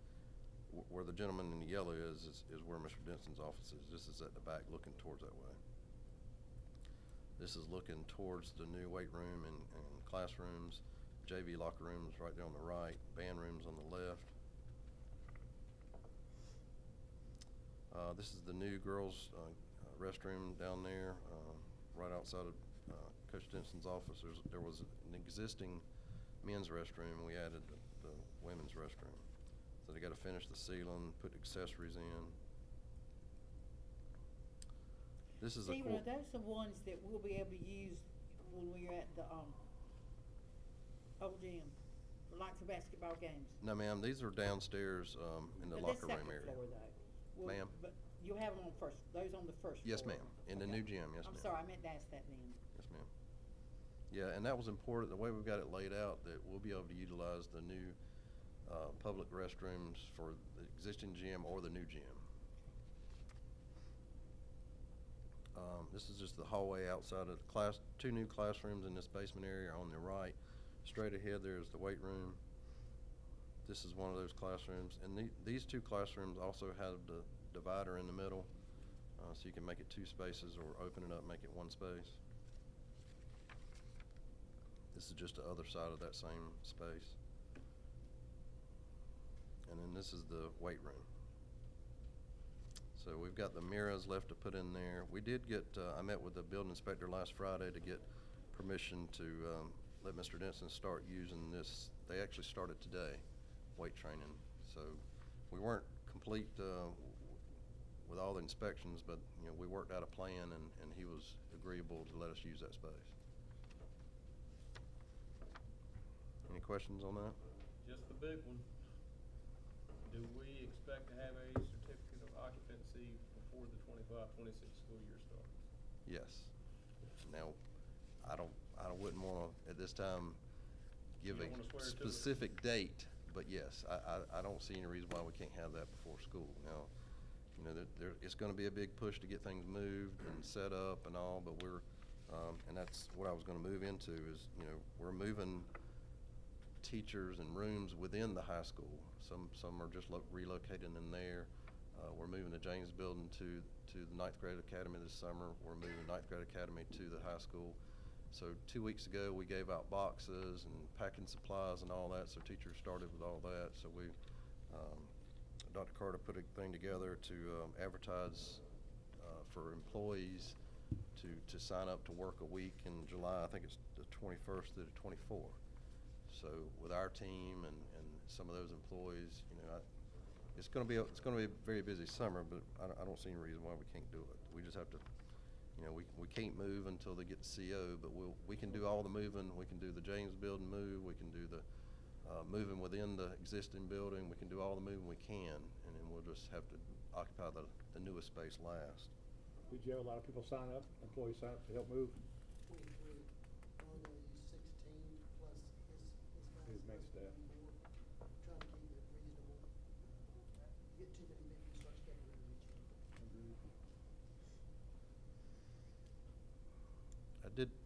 Where the gentleman in the yellow is where Mr. Denson's office is. This is at the back, looking towards that way. This is looking towards the new weight room and classrooms, JV locker rooms right there on the right, band rooms on the left. This is the new girls' restroom down there, right outside of Coach Denson's office. There was an existing men's restroom, and we added the women's restroom. So they got to finish the ceiling, put accessories in. This is Steven, are those the ones that we'll be able to use when we're at the old gym, like the basketball games? No, ma'am, these are downstairs in the locker room area. Floor, though. Ma'am? But you'll have them on first, those on the first Yes, floor? ma'am. In the new gym, yes, ma'am. I'm sorry, I meant to ask that then. Yes, ma'am. Yeah, and that was important, the way we've got it laid out, that we'll be able to utilize the new public restrooms for the existing gym or the new gym. This is just the hallway outside of the class, 2 new classrooms in this basement area on the right. Straight ahead there is the weight room. This is one of those classrooms, and these 2 classrooms also have the divider in the middle, so you can make it 2 spaces or open it up, make it 1 space. This is just the other side of that same space. And then this is the weight room. So we've got the mirrors left to put in there. We did get, I met with the building inspector last Friday to get permission to let Mr. Denson start using this. They actually started today, weight training. So we weren't complete with all the inspections, but you know, we worked out a plan, and he was agreeable to let us use that space. Any questions on that? Just the big one. Do we expect to have a certificate of occupancy before the 25-26 school year starts? Yes. Now, I wouldn't want to at this time give a specific date, but yes, I don't see any reason why we can't have that before school. Now, you know, it's going to be a big push to get things moved and set up and all, but we're and that's what I was going to move into is, you know, we're moving teachers and rooms within the high school. Some are just relocating in there. We're moving the James building to the 9th grade academy this summer. We're moving the 9th grade academy to the high school. So 2 weeks ago we gave out boxes and packing supplies and all that. So teachers started with all that. So we, Dr. Carter put a thing together to advertise for employees to sign up to work a week in July. I think it's the 21st through the 24th. So with our team and some of those employees, you know, it's going to be a very busy summer, but I don't see any reason why we can't do it. We just have to, you know, we can't move until they get the CO, but we can do all the moving. We can do the James building move. We can do the moving within the existing building. We can do all the moving we can, and then we'll just have to occupy the newest space last. Did you have a lot of people sign up, employees sign up to help move? We only 16 plus His main staff. Trying to keep it reasonable. Get too many people, start stepping over each other.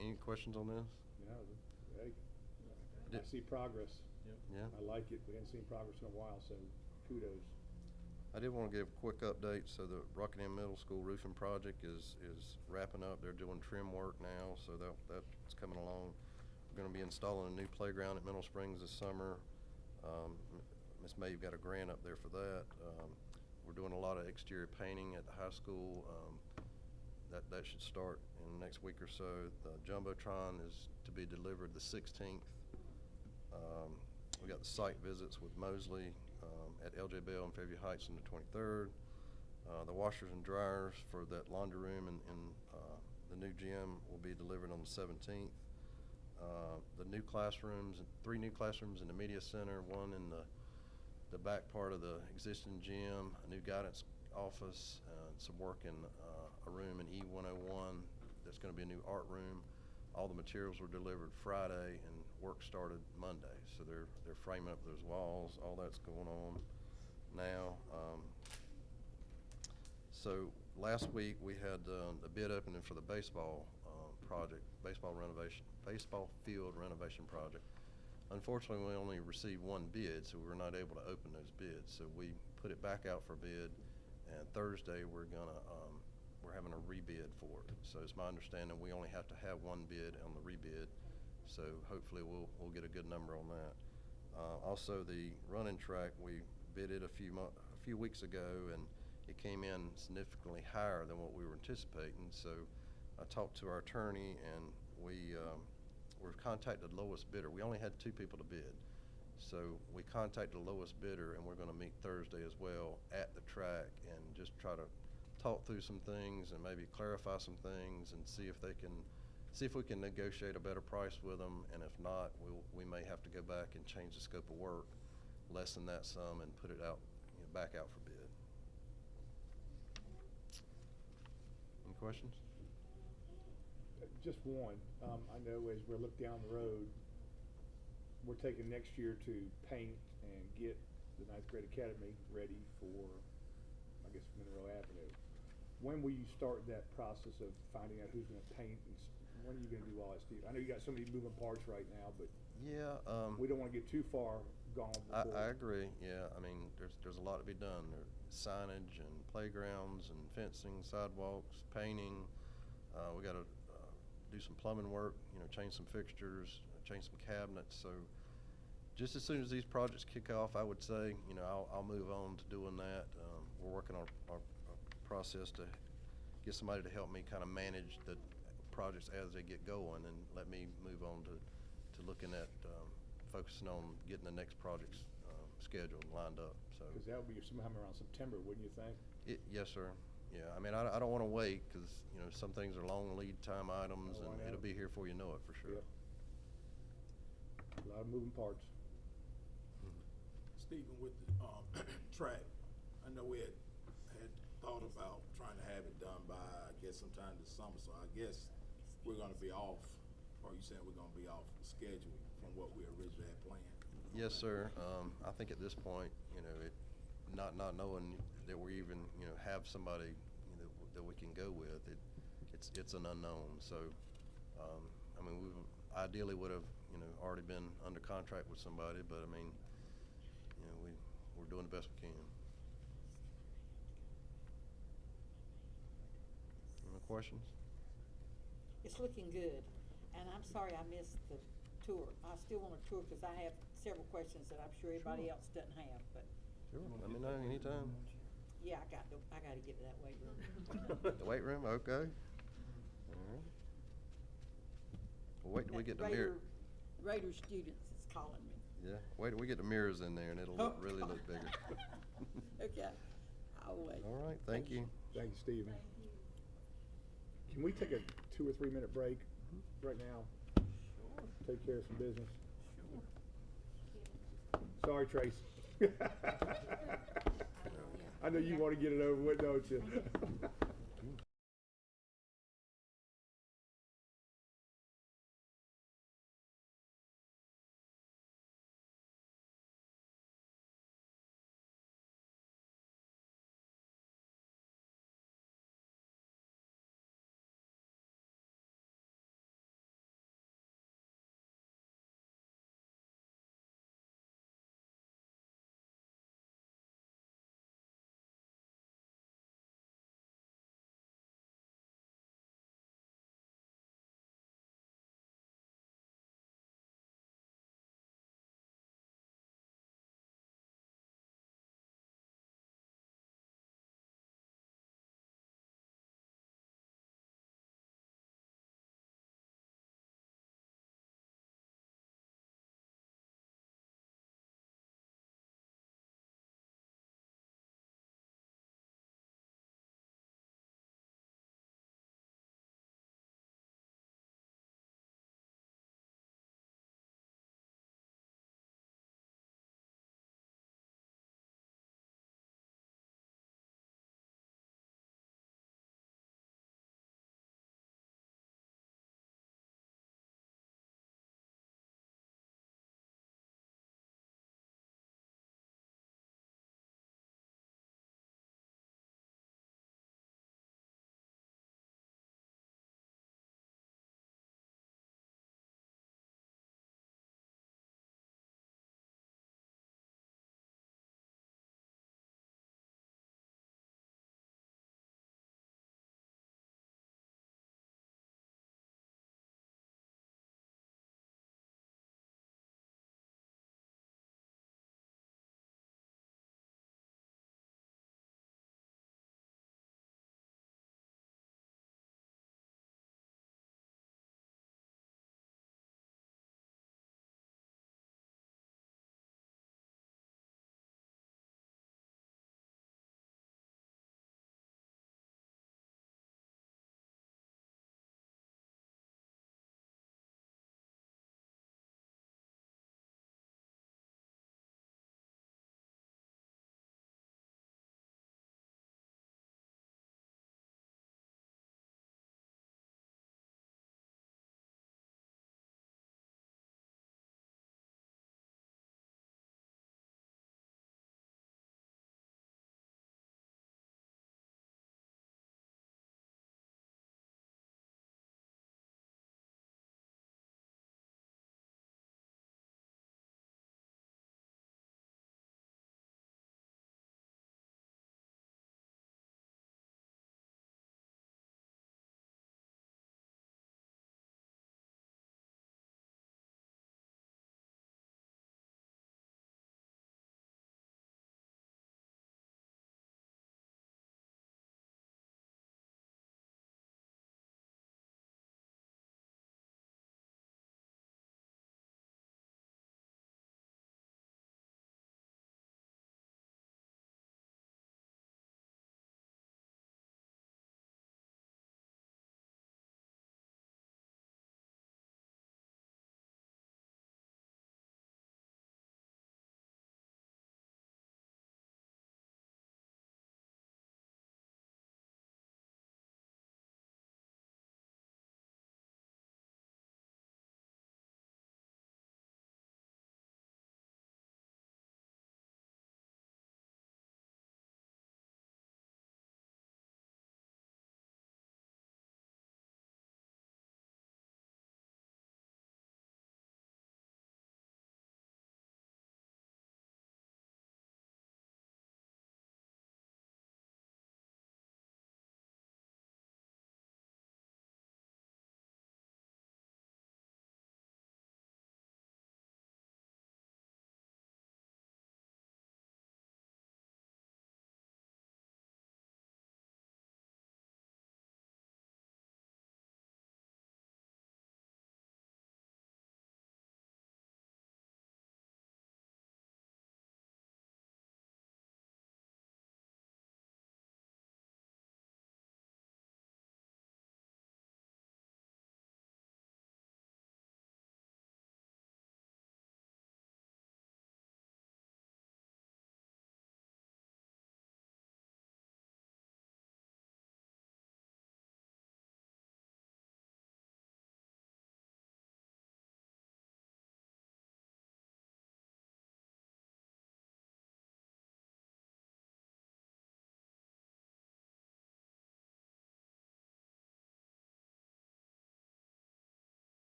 Any questions on this? No, hey, I Did- see progress. Yeah. I like it. We haven't seen progress in a while, so kudos. I did want to give a quick update. So the Rockingham Middle School roofing project is wrapping up. They're doing trim work now, so that's coming along. We're going to be installing a new playground at Middle Springs this summer. Miss May, you've got a grant up there for that. We're doing a lot of exterior painting at the high school. That should start in the next week or so. The Jumbotron is to be delivered the 16th. We got the site visits with Mosley at LJ Bell and Fairview Heights on the 23rd. The washers and dryers for that laundry room in the new gym will be delivered on the 17th. The new classrooms, 3 new classrooms in the media center, one in the back part of the existing gym, a new guidance office, some work in a room in E101 that's going to be a new art room. All the materials were delivered Friday and work started Monday, so they're framing up those walls. All that's going on now. So last week we had a bid opening for the baseball project, baseball field renovation project. Unfortunately, we only received 1 bid, so we were not able to open those bids. So we put it back out for bid, and Thursday we're having a rebid for it. So it's my understanding we only have to have 1 bid on the rebid. So hopefully we'll get a good number on that. Also, the running track, we bid it a few weeks ago, and it came in significantly higher than what we were anticipating. So I talked to our attorney, and we've contacted the lowest bidder. We only had 2 people to bid. So we contacted the lowest bidder, and we're going to meet Thursday as well at the track and just try to talk through some things and maybe clarify some things and see if we can negotiate a better price with them. And if not, we may have to go back and change the scope of work, lessen that sum, and put it out, back out for bid. Any questions? Just one. I know as we look down the road, we're taking next year to paint and get the 9th grade academy ready for, I guess, Monroe Avenue. When will you start that process of finding out who's going to paint, and when are you going to do all that, Steve? I know you got so many moving parts right now, but Yeah. we don't want to get too far gone before. I agree. Yeah. I mean, there's a lot to be done. There's signage and playgrounds and fencing, sidewalks, painting. We got to do some plumbing work. Change some fixtures, change some cabinets. So just as soon as these projects kick off, I would say, I'll move on to doing that. We're working on our process to get somebody to help me kind of manage the projects as they get going, and let me move on to looking at focusing on getting the next projects scheduled and lined up. So Because that would be sometime around September, wouldn't you think? yes, sir. Yeah, I mean, I don't want to wait because some things are long lead time items, Oh, I and know. it'll be here before you know it for sure. Yep. A lot of moving parts. Stephen, with the track, I know we had thought about trying to have it done by, I guess, sometime this summer. So I guess we're going to be off, or you saying we're going to be off schedule from what we originally had planned? Yes, sir. I think at this point, not knowing that we even have somebody that we can go with, it's an unknown. So, I mean, we ideally would have already been under contract with somebody, but I mean, we're doing the best we can. Any more questions? It's looking good, and I'm sorry I missed the tour. I still want a tour because I have several questions that I'm sure everybody else doesn't have, but Sure. Let me know anytime. yeah, I got to get to that weight room. The weight room, okay. All right. Well, wait till we get the mirror. Raider students is calling me. Yeah, wait till we get the mirrors in there and it'll Oh, really God. look bigger. Okay, I'll wait. All right, thank you. Thank you, Stephen. Can we take a 2 or 3 minute break right now? Take care of some business. Sorry, Tracy. I know you want to get it over with, don't you?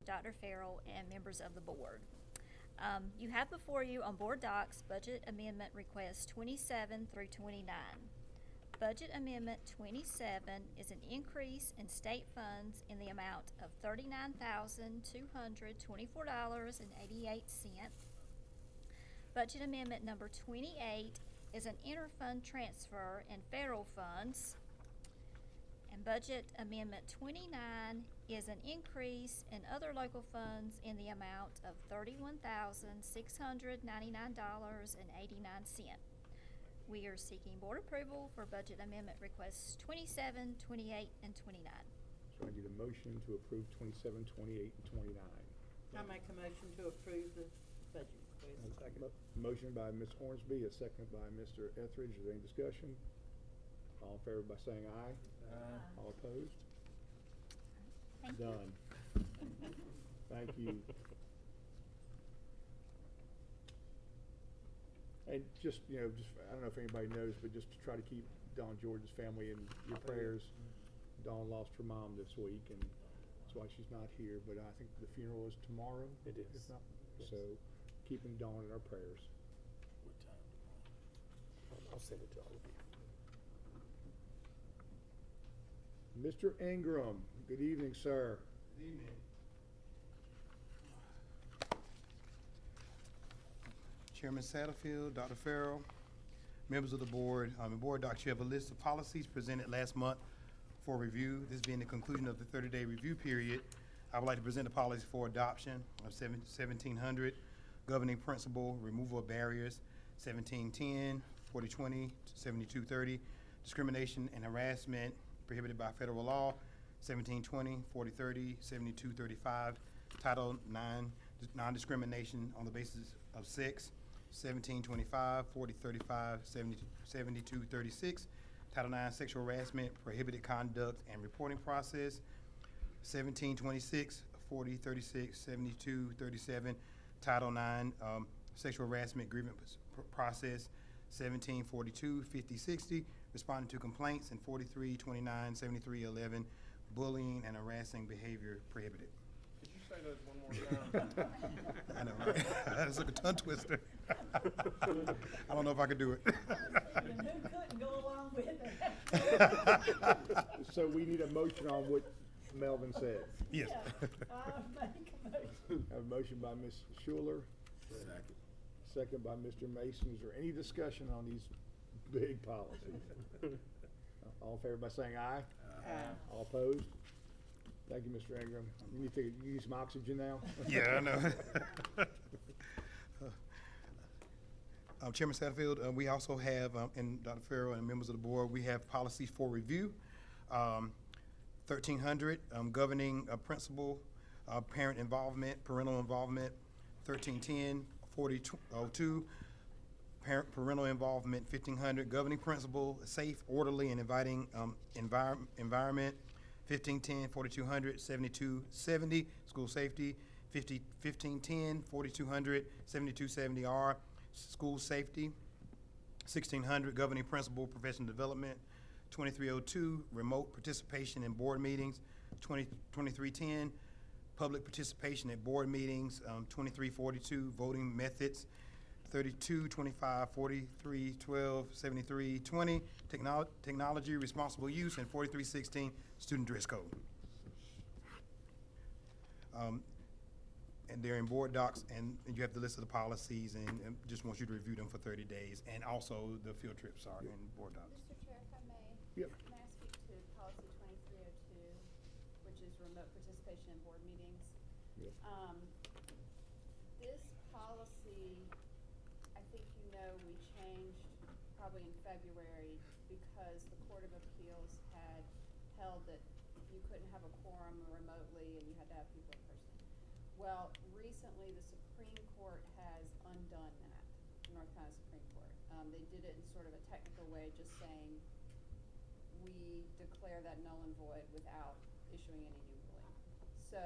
Dr. Farrell, and members of the board. You have before you on board docs budget amendment requests 27 through 29. Budget amendment 27 is an increase in state funds in the amount of $39,224.88. Budget amendment number 28 is an interfund transfer in federal funds. And budget amendment 29 is an increase in other local funds in the amount of $31,699.89. We are seeking board approval for budget amendment requests 27, 28, and 29. So I need a motion to approve 27, 28, and 29. I make a motion to approve the budget request. Motion by Ms. Hornsby, a second by Mr. Etheridge. Is there any discussion? All in favor by saying aye. Aye. All opposed? Thank you. Done. Thank you. And just, I don't know if anybody knows, but just to try to keep Dawn George's family in your prayers. Dawn lost her mom this week, and that's why she's not here, but I think the funeral is tomorrow. It is. If not, Yes. so keeping Dawn in our prayers. What time tomorrow? I'll send it to all of you. Mr. Ingram, good evening, sir. Good evening. Chairman Satterfield, Dr. Farrell, members of the board, board docs, you have a list of policies presented last month for review. This being the conclusion of the 30-day review period, I would like to present the policy for adoption of 1700, governing principle, removal of barriers, 1710, 4020, 7230, discrimination and harassment prohibited by federal law, 1720, 4030, 7235, Title 9, non-discrimination on the basis of sex, 1725, 4035, 7236, Title 9, sexual harassment, prohibited conduct and reporting process, 1726, 4036, 7237, Title 9, sexual harassment grievance process, 1742, 5060, responding to complaints, and 4329, 7311, bullying and harassing behavior prohibited. Could you say those one more time? I know, right? That's like a tongue twister. I don't know if I could do it. Who couldn't go along with it? So we need a motion on what Melvin said. Yes. I make a motion. I have a motion by Ms. Schuler, Second. second by Mr. Mason. Is there any discussion on these big policies? All in favor by saying aye. Aye. All opposed? Thank you, Mr. Ingram. You need some oxygen now? Yeah, I know. Chairman Satterfield, we also have, and Dr. Farrell and members of the board, we have policies for review. 1300, governing principal, parent involvement, parental involvement. 1310, 4002, parental involvement. 1500, governing principle, safe, orderly, and inviting environment. 1510, 4200, 7270, school safety. 1510, 4200, 7270R, school safety. 1600, governing principle, professional development. 2302, remote participation in board meetings. 2310, public participation at board meetings. 2342, voting methods. 32, 25, 43, 12, 73, 20, technology responsible use, and 4316, student dress code. And they're in board docs, and you have the list of the policies, and just want you to review them for 30 days. And also the field trips are in board docs. Mr. Chair, if I may. Yep. May I speak to policy 2302, which is remote participation in board meetings? Yep. This policy, I think you know, we changed probably in February because the Court of Appeals had held that you couldn't have a quorum remotely and you had to have people in person. Well, recently the Supreme Court has undone that, the North Carolina Supreme Court. They did it in sort of a technical way, just saying we declare that null and void without issuing any new ruling. So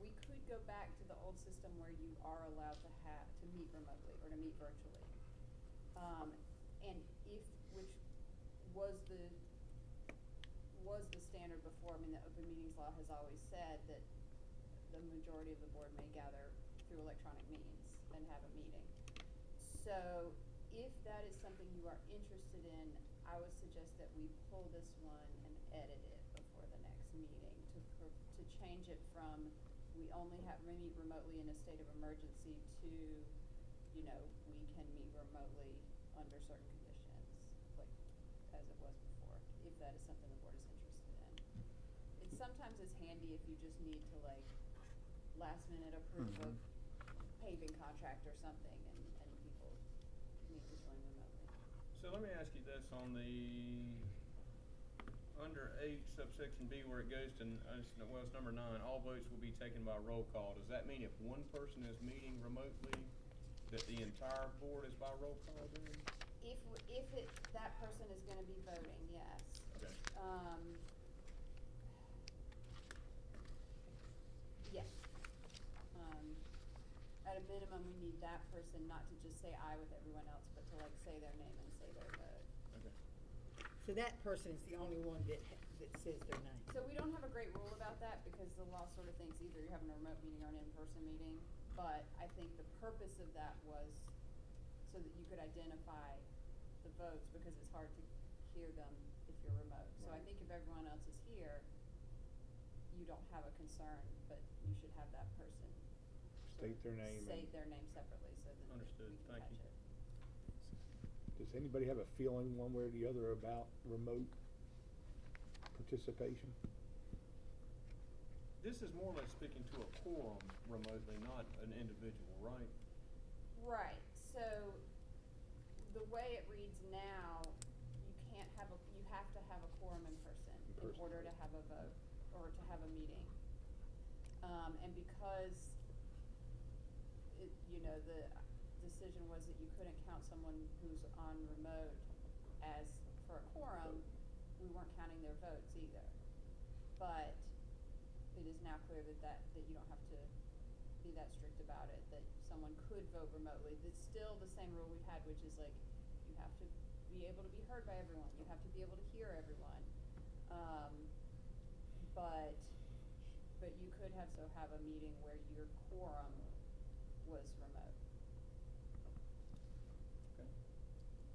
we could go back to the old system where you are allowed to meet remotely or to meet virtually. And which was the standard before. I mean, the open meetings law has always said that the majority of the board may gather through electronic means and have a meeting. So if that is something you are interested in, I would suggest that we pull this one and edit it before the next meeting to change it from we only meet remotely in a state of emergency to, you know, we can meet remotely under certain conditions, like as it was before, if that is something the board is interested in. It sometimes is handy if you just need to like last minute approve a paving contract or something and people need to join remotely. So let me ask you this, on the, under H subsection B where it goes to, well, it's number 9, all votes will be taken by roll call. Does that mean if one person is meeting remotely, that the entire board is by roll call then? If that person is gonna be voting, yes. Okay. Yes. At a minimum, we need that person not to just say aye with everyone else, but to like say their name and say their vote. Okay. So that person is the only one that says their name. So we don't have a great rule about that because the law sort of thinks either you're having a remote meeting or an in-person meeting. But I think the purpose of that was so that you could identify the votes because it's hard to hear them if you're remote. So I think if everyone else is here, you don't have a concern, but you should have that person State their name. state their name separately so that Understood. we can Thank catch you. it. Does anybody have a feeling one way or the other about remote participation? This is more or less speaking to a quorum remotely, not an individual, right? Right, so the way it reads now, you have to have a quorum in person in order to have a vote or to have a meeting. And because the decision was that you couldn't count someone who's on remote as for a quorum, we weren't counting their votes either. But it is now clear that you don't have to be that strict about it, that someone could vote remotely. It's still the same rule we've had, which is like, you have to be able to be heard by everyone. You have to be able to hear everyone. But you could have a meeting where your quorum was remote. Okay.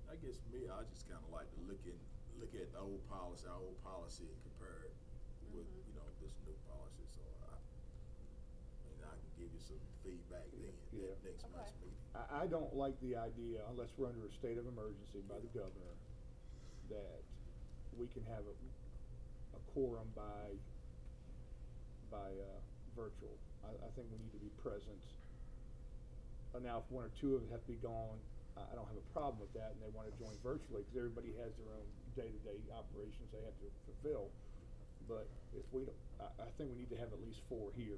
I guess me, I just kinda like to look at the old policy, our old policy and compare it with, this new policy, so I can give you some feedback then, Yeah. at next month's meeting. I don't like the idea, unless we're under a state of emergency by the governor, that we can have a quorum by virtual. I think we need to be present. Now, if one or two of us have to be gone, I don't have a problem with that, and they want to join virtually, because everybody has their own day-to-day operations they have to fulfill. But if we don't, I think we need to have at least 4 here.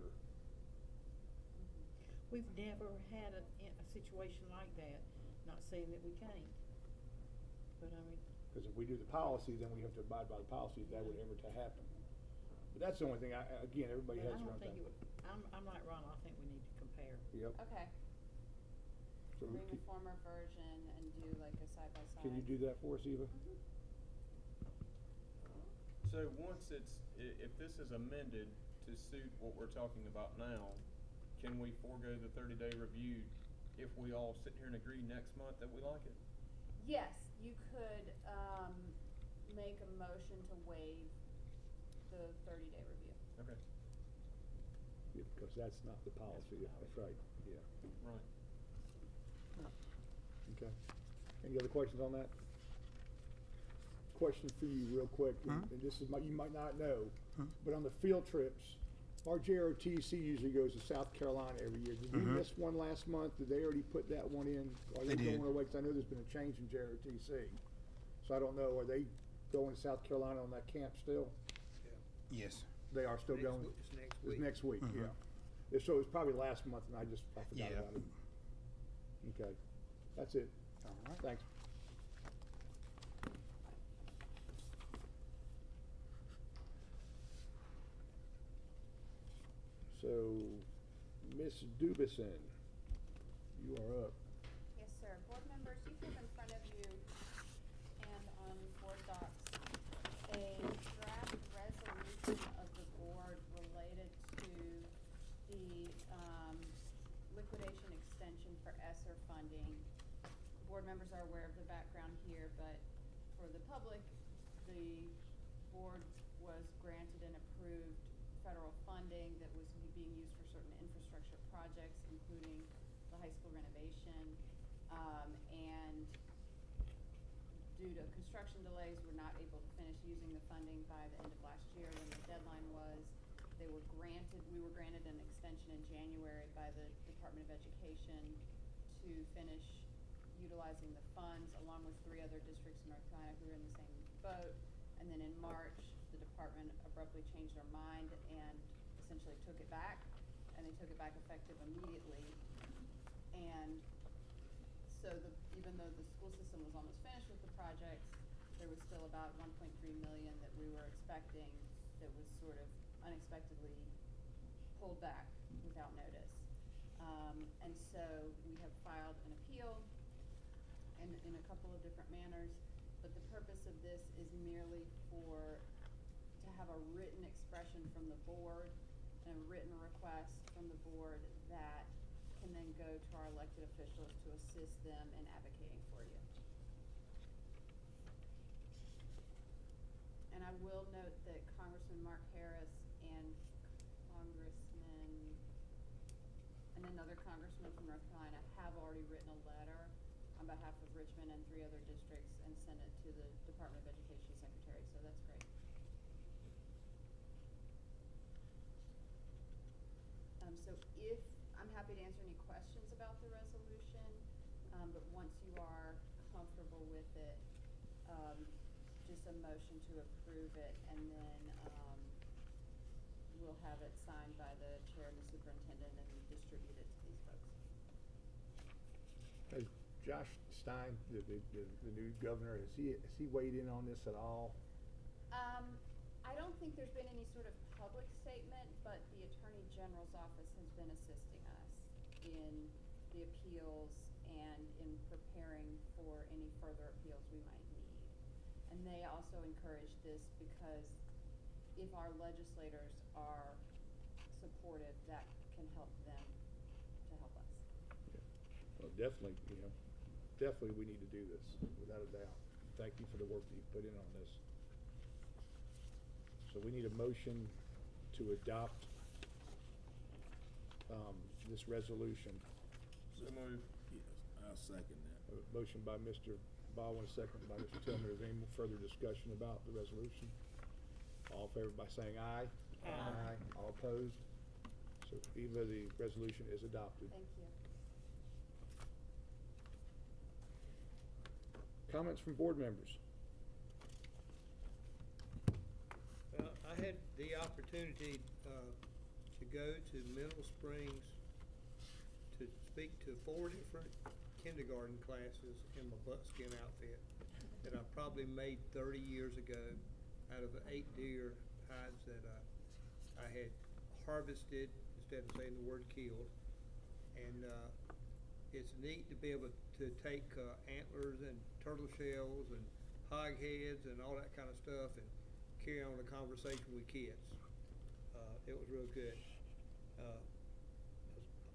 We've never had a situation like that, not saying that we can't. But I mean. Because if we do the policy, then we have to abide by the policy if that would ever to happen. But that's the only thing, again, everybody But has I their own don't think thing. it would, I'm like Ron, I think we need to compare. Yep. Okay, So bring the former version and do like a side-by-side. can you do that for us, Eva? So once if this is amended to suit what we're talking about now, can we forego the 30-day review if we all sit here and agree next month that we like it? Yes, you could make a motion to waive the 30-day review. Okay. Yeah, because that's not the policy, that's right, yeah. Right. Okay. Any other questions on that? Question for you real quick, and this is, you might not know, but on the field trips, our JROTC usually goes to South Carolina every year. Did we miss one last month? Did they already put that one in? Are they going away? Because I know there's been a change in JROTC. So I don't know, are they going to South Carolina on that camp still? Yes. They are still going? It's next week, yeah. So it was probably last month and I forgot Yeah. about it. Okay, that's it. All right. Thanks. So, Ms. Dubison, you are up. Yes, sir. Board members, you have in front of you and on board docs a draft resolution of the board related to the ESSER funding. Board members are aware of the background here, but for the public, the board was granted and approved federal funding that was being used for certain infrastructure projects, including the high school renovation. And due to construction delays, we're not able to finish using the funding by the end of last year when the deadline was. We were granted an extension in January by the Department of Education to finish utilizing the funds along with 3 other districts in North Carolina who were in the same boat. And then in March, the department abruptly changed their mind and essentially took it back, and they took it back effective immediately. And so even though the school system was almost finished with the projects, there was still about 1.3 million that we were expecting that was sort of unexpectedly pulled back without notice. And so we have filed an appeal in a couple of different manners, but the purpose of this is merely to have a written expression from the board and a written request from the board that can then go to our elected officials to assist them in advocating for you. And I will note that Congressman Mark Harris and another congressman from North Carolina have already written a letter on behalf of Richmond and 3 other districts and sent it to the Department of Education Secretary, so that's great. So I'm happy to answer any questions about the resolution, but once you are comfortable with it, just a motion to approve it, and then we'll have it signed by the chair and the superintendent and distribute it to these folks. Has Josh Stein, the new governor, has he weighed in on this at all? I don't think there's been any sort of public statement, but the Attorney General's office has been assisting us in the appeals and in preparing for any further appeals we might need. And they also encourage this because if our legislators are supportive, that can help them to help us. Yeah. Well, definitely, definitely we need to do this, without a doubt. Thank you for the work that you put in on this. So we need a motion to adopt this resolution. So moved. Yes, I'll second that. A motion by Mr. Baldwin, second by Mr. Tillman. Is there any further discussion about the resolution? All in favor by saying aye. Aye. All opposed? So Eva, the resolution is adopted. Thank you. Comments from board members? Well, I had the opportunity to go to Mineral Springs to speak to 4 different kindergarten classes in my buckskin outfit that I probably made 30 years ago out of 8 deer hides that I had harvested instead of saying the word killed. And it's neat to be able to take antlers and turtle shells and hog heads and all that kind of stuff and carry on a conversation with kids. It was real good.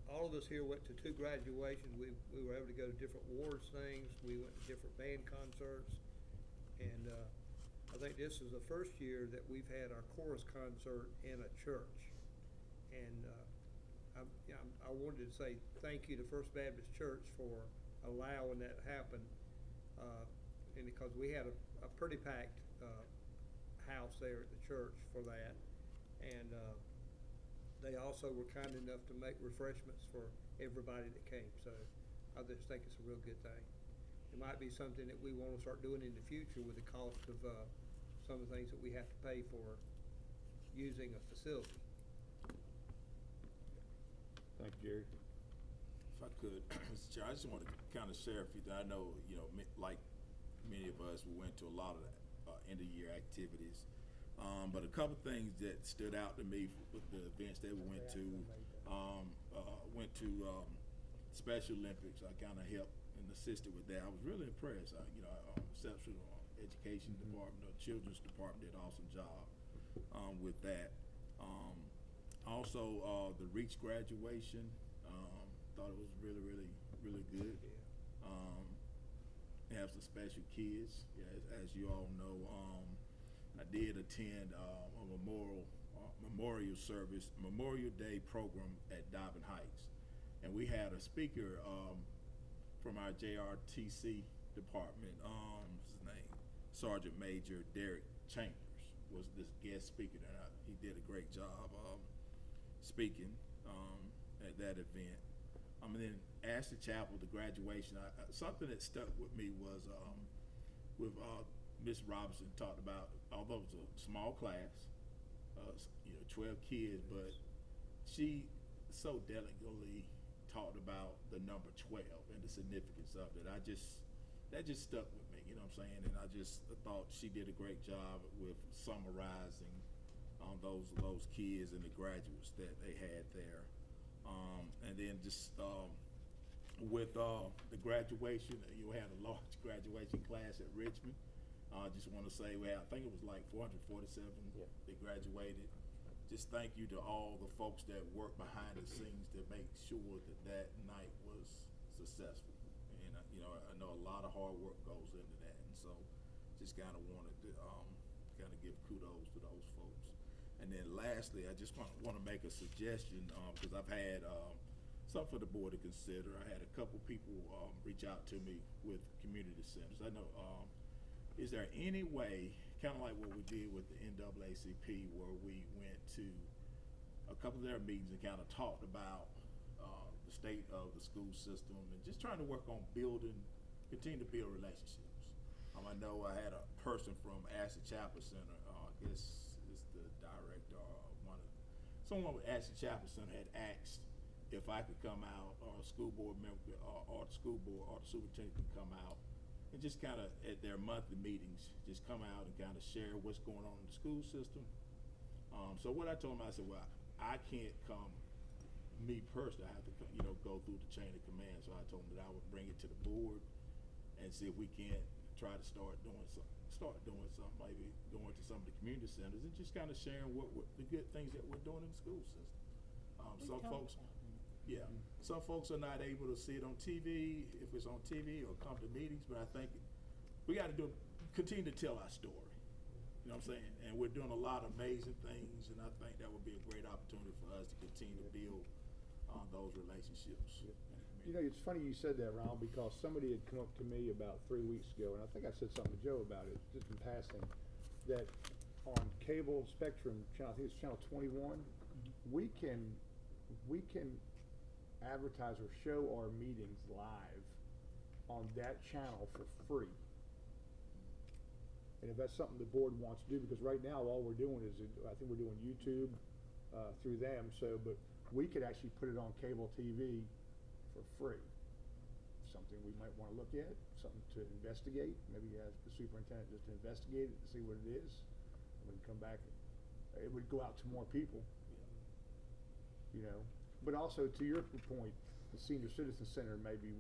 All of us here went to 2 graduations. We were able to go to different awards things. We went to different band concerts. And I think this is the first year that we've had our chorus concert in a church. And I wanted to say thank you to First Baptist Church for allowing that to happen. And because we had a pretty packed house there at the church for that. And they also were kind enough to make refreshments for everybody that came. So I just think it's a real good thing. It might be something that we want to start doing in the future with the cost of some of the things that we have to pay for using a facility. Thank you, Jerry. If I could, Mr. Chair, I just want to kind of share a few things. I know, like many of us, we went to a lot of end-of-year activities. But a couple things that stood out to me with the events that we went to, Special Olympics. I kind of helped and assisted with that. I was really impressed. Exceptional Education Department, or Children's Department did an awesome job with that. Also, the Reach graduation, thought it was really, really really good. Have some special kids. Yeah, as you all know, I did attend a memorial service, Memorial Day program at Dobbin Heights, and we had a speaker from our JRTC department. What's his name? Sergeant Major Derek Chambers was this guest speaker, and he did a great job speaking at that event. And then Ashley Chapel, the graduation, something that stuck with me was with Miss Robinson talked about, although it was a small class, 12 kids, but she so delicately talked about the number 12 and the significance of it. That just stuck with me, you know what I'm saying? And I just thought she did a great job with summarizing those kids and the graduates that they had there. And then just with the graduation, you had a large graduation class at Richmond. I just want to say, I think it was like 447 that graduated. Just thank you to all the folks that worked behind the scenes to make sure that night was successful. And I know a lot of hard work goes into that, and so just kind of wanted to kind of give kudos to those folks. And then lastly, I just want to make a suggestion because I've had something for the board to consider. I had a couple people reach out to me with community centers. I know, is there any way, kind of like what we did with the NAACP, where we went to a couple of their meetings and kind of talked about the state of the school system and just trying to work on continue to build relationships. I know I had a person from Ashley Chapel Center, I guess is the director or someone with Ashley Chapel Center had asked if I could come out, or a school board member, or the school board, or the superintendent could come out and just kind of at their monthly meetings, just come out and kind of share what's going on in the school system. So what I told them, I said, well, I can't come, me personally, I have to go through the chain of command. So I told them that I would bring it to the board and see if we can't try to start doing something, maybe going to some of the community centers and just kind of sharing what the good things that we're doing in the school system. Some folks are not able to see it on TV, if it's on TV, or come to meetings, but I think we got to continue to tell our story. You know what I'm saying? And we're doing a lot of amazing things, and I think that would be a great opportunity for us to continue to build those relationships. It's funny you said that, Ron, because somebody had come up to me about 3 weeks ago, and I think I said something to Joe about it, just in passing, that on cable spectrum channel, I think it's channel 21, we can advertise or show our meetings live on that channel for free. And if that's something the board wants to do, because right now all we're doing is, I think we're doing YouTube through them, but we could actually put it on cable TV for free. Something we might want to look at, something to investigate. Maybe ask the superintendent just to investigate it to see what it is. And we can come back. It would go out to more people. But also to your point, the Senior Citizen Center may be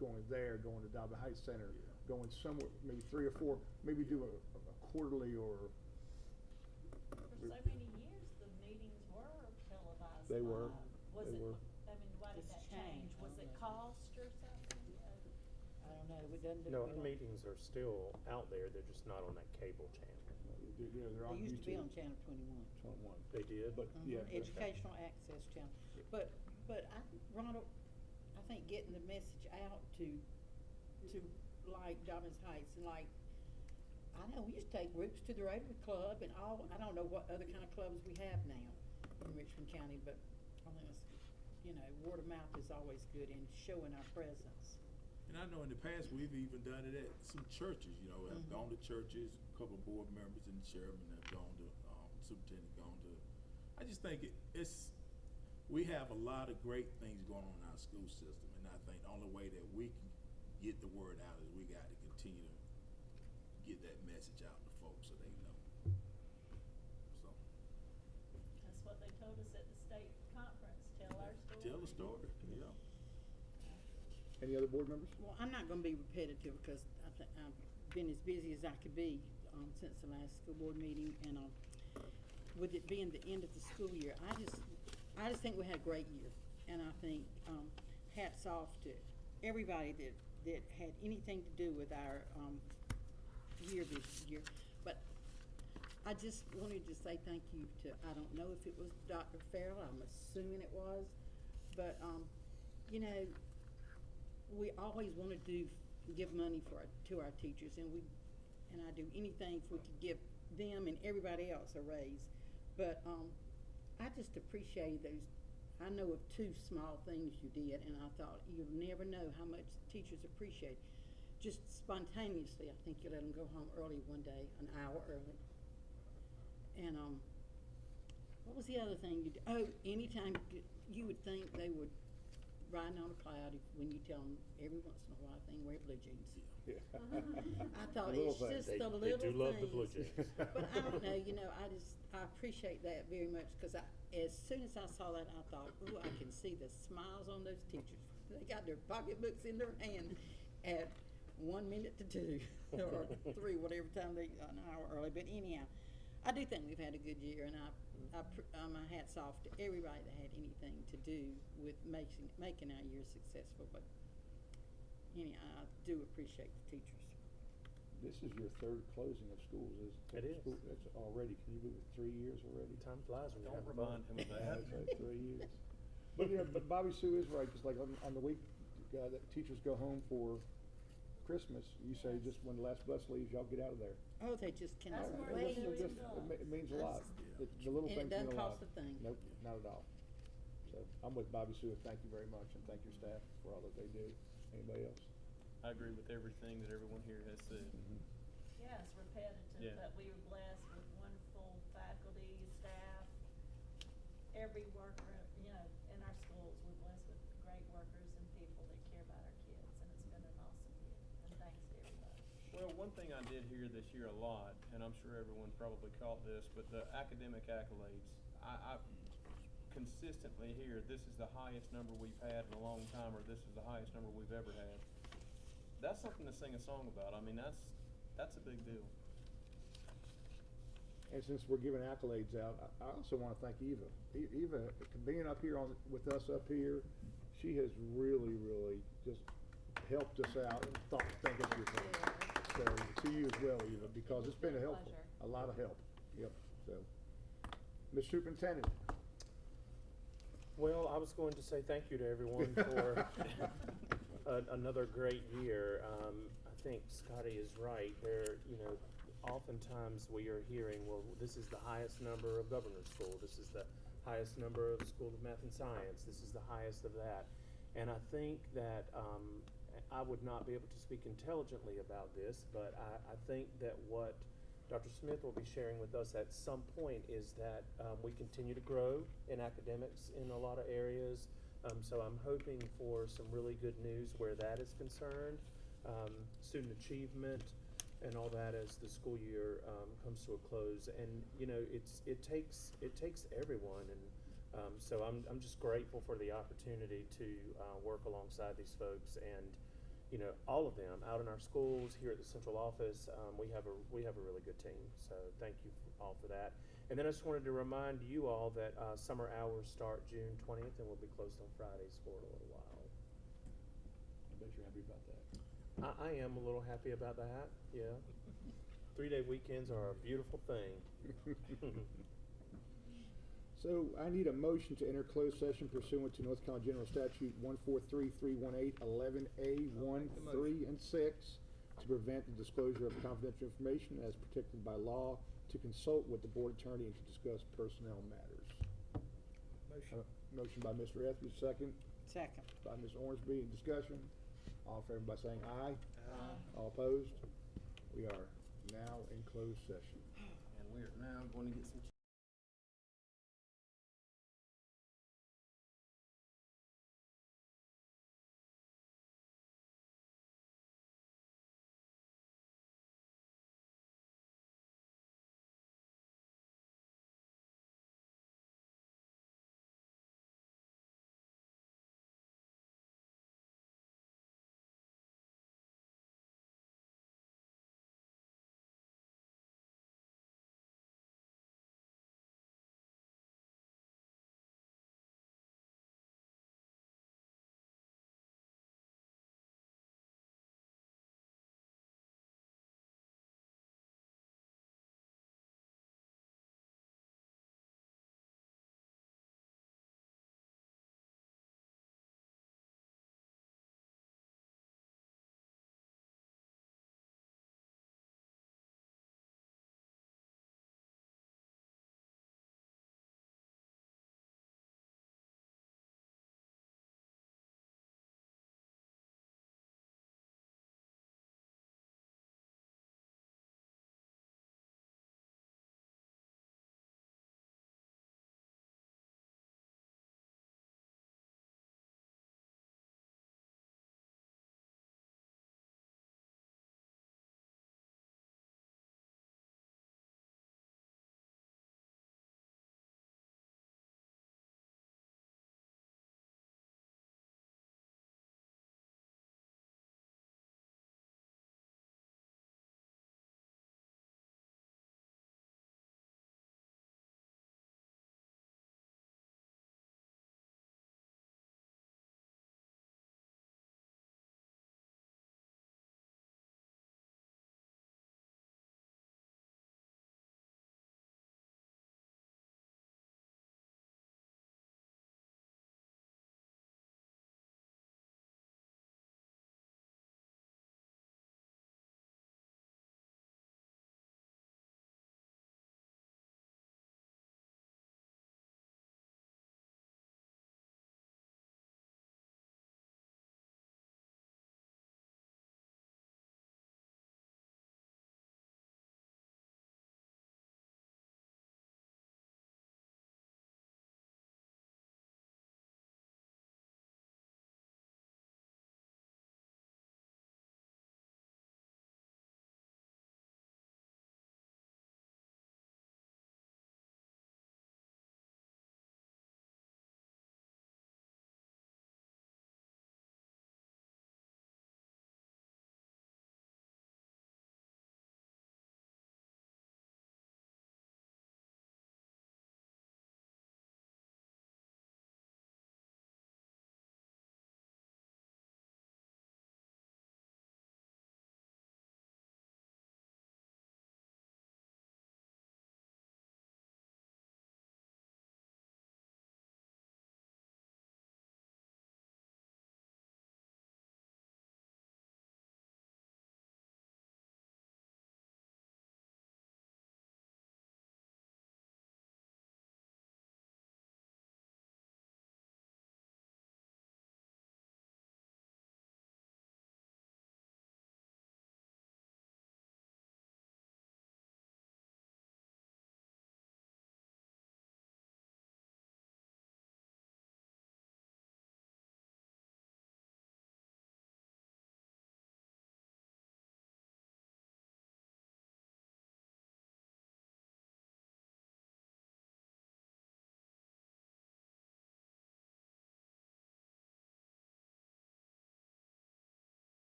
going to Dobbin Heights Center, going somewhere, maybe 3 or 4, maybe do a quarterly or. For so many years, the meetings were televised. They were. Was They it? were. I mean, why did It's that change? changed. Was it cost or something? I don't know, we done. No, our meetings are still out there, they're just not on that cable channel. They're on They used to be on YouTube. Channel 21. 21. They did? But yeah. Educational Access Channel. But Ronald, I think getting the message out to like Dobbins Heights, and like, I know we used to take groups to the Rotary Club and all, I don't know what other kind of clubs we have now in Richmond County, but I think it's, word of mouth is always good in showing our presence. And I know in the past, we've even done it at some churches, have gone to churches, a couple of board members and the chairman have gone to, superintendent gone to. I just think we have a lot of great things going on in our school system, and I think the only way that we can get the word out is we got to continue to get that message out to folks so they know. So. That's what they told us at the state conference, tell our story. Tell the story, yeah. Any other board members? Well, I'm not gonna be repetitive because I've been as busy as I could be, since the last school board meeting, and, with it being the end of the school year, I just think we had a great year, and I think, hats off to everybody that had anything to do with our, year this year. But I just wanted to say thank you to, I don't know if it was Dr. Farrell, I'm assuming it was, but, you know, we always want to give money to our teachers, and I do anything if we could give them and everybody else a raise. But, I just appreciated those. I know of 2 small things you did, and I thought you'll never know how much teachers appreciate. Just spontaneously, I think you let them go home early one day, an hour early. And what was the other thing you did? Oh, anytime you would think they would riding on a cloud when you tell them every once in a while they wear blue jeans. Yeah. I thought The little it's things. just the They little do love the blue things. jeans. But I don't know, you know, I appreciate that very much, because as soon as I saw that, I thought, ooh, I can see the smiles on those teachers. They got their pocketbooks in their hand at 1 minute to 2 or 3, whatever time an hour early. But anyhow, I do think we've had a good year, and my hat's off to everybody that had anything to do with making our year successful. But anyhow, I do appreciate the teachers. This is your 3rd closing of schools, It is. That's already, can you believe it, 3 years already? Time flies when you're Don't having fun. remind him of Yeah, that. that's right, 3 years. But, you know, but Bobby Sue is right, because like on the week that teachers go home for Christmas, you say just when the last bus leaves, y'all get out of there. Oh, they just cannot All right, wait. it means a lot. That's- The little and it things mean doesn't a lot. cost a thing. Nope, not at all. So I'm with Bobby Sue. Thank you very much, and thank your staff for all that they do. Anybody else? I agree with everything that everyone here has said. Yeah, it's repetitive, Yeah. but we were blessed with wonderful faculty, staff, every worker, you know, in our schools. We're blessed with great workers and people that care about our kids, and it's been an awesome year, and thanks to everybody. Well, one thing I did hear this year a lot, and I'm sure everyone probably caught this, but the academic accolades, I consistently hear this is the highest number we've had in a long time, or this is the highest number we've ever had. That's something to sing a song about. I mean, that's a big deal. And since we're giving accolades out, I also want to thank Eva. Eva, being up here with us up here, she has really, really just helped us out and think of everything. So to you as well, Eva, because it's been a lot of help. Yep. So, Ms. Superintendent. Well, I was going to say thank you to everyone for another great year. I think Scotty is right. Oftentimes we are hearing, well, this is the highest number of governor's school. This is the highest number of School of Math and Science. This is the highest of that. And I think that I would not be able to speak intelligently about this, but I think that what Dr. Smith will be sharing with us at some point is that we continue to grow in academics in a lot of areas. So I'm hoping for some really good news where that is concerned. Student achievement and all that as the school year comes to a close. And you know, it takes everyone, and so I'm just grateful for the opportunity to work alongside these folks, and you know, all of them out in our schools, here at the central office. We have a really good team, so thank you all for that. And then I just wanted to remind you all that summer hours start June 20th and will be closed on Fridays for a little while. I bet you're happy about that. I am a little happy about that, yeah. 3-day weekends are a beautiful thing. So I need a motion to enter closed session pursuant to North Carolina General Statute 143318 11A 1, 3, and 6 to prevent the disclosure of confidential information as protected by law, to consult with the board attorney, and to discuss personnel matters. Motion. Motion by Mr. Etheridge, second. Second. By Ms. Ormsby. Discussion. All in favor by saying aye. Aye. All opposed? We are now in closed session. And we are now going to get some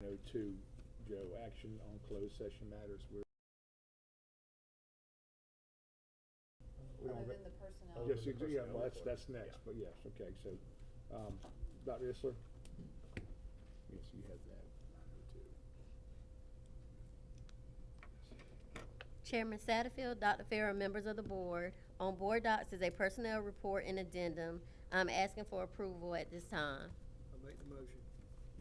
9:02, Joe, action on closed session matters. We don't Other have- than the personnel. Yes, Other than yeah, personnel well, report. that's next, but yes, okay, so, Dr. Isler? Yes, you have that, 9:02. Chairman Satterfield, Dr. Farrell, members of the board. On board docs is a personnel report and addendum. I'm asking for approval at this time. I'll make the motion.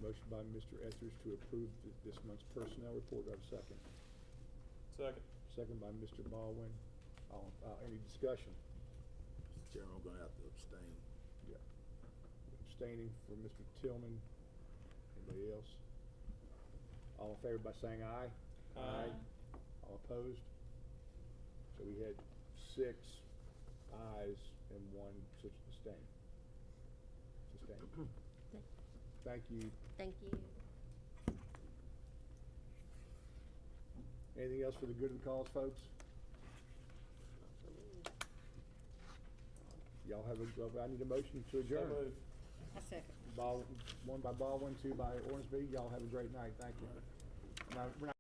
Motion by Mr. Etheridge to approve this month's personnel report. Do I have a second? Second. Second by Mr. Baldwin. Any discussion? Mr. Chairman, I'm gonna have to abstain. Yeah. Abstaining for Mr. Tillman. Anybody else? All in favor by saying aye? Aye. All opposed? So we had 6 ayes and 1 abstain. Thank you. Thank you. Anything else for the good of the cause, folks? Y'all have I need a motion to adjourn. So moved. I second. 1 by Baldwin, 2 by Ormsby. Y'all have a great night. Thank you. Now, we're not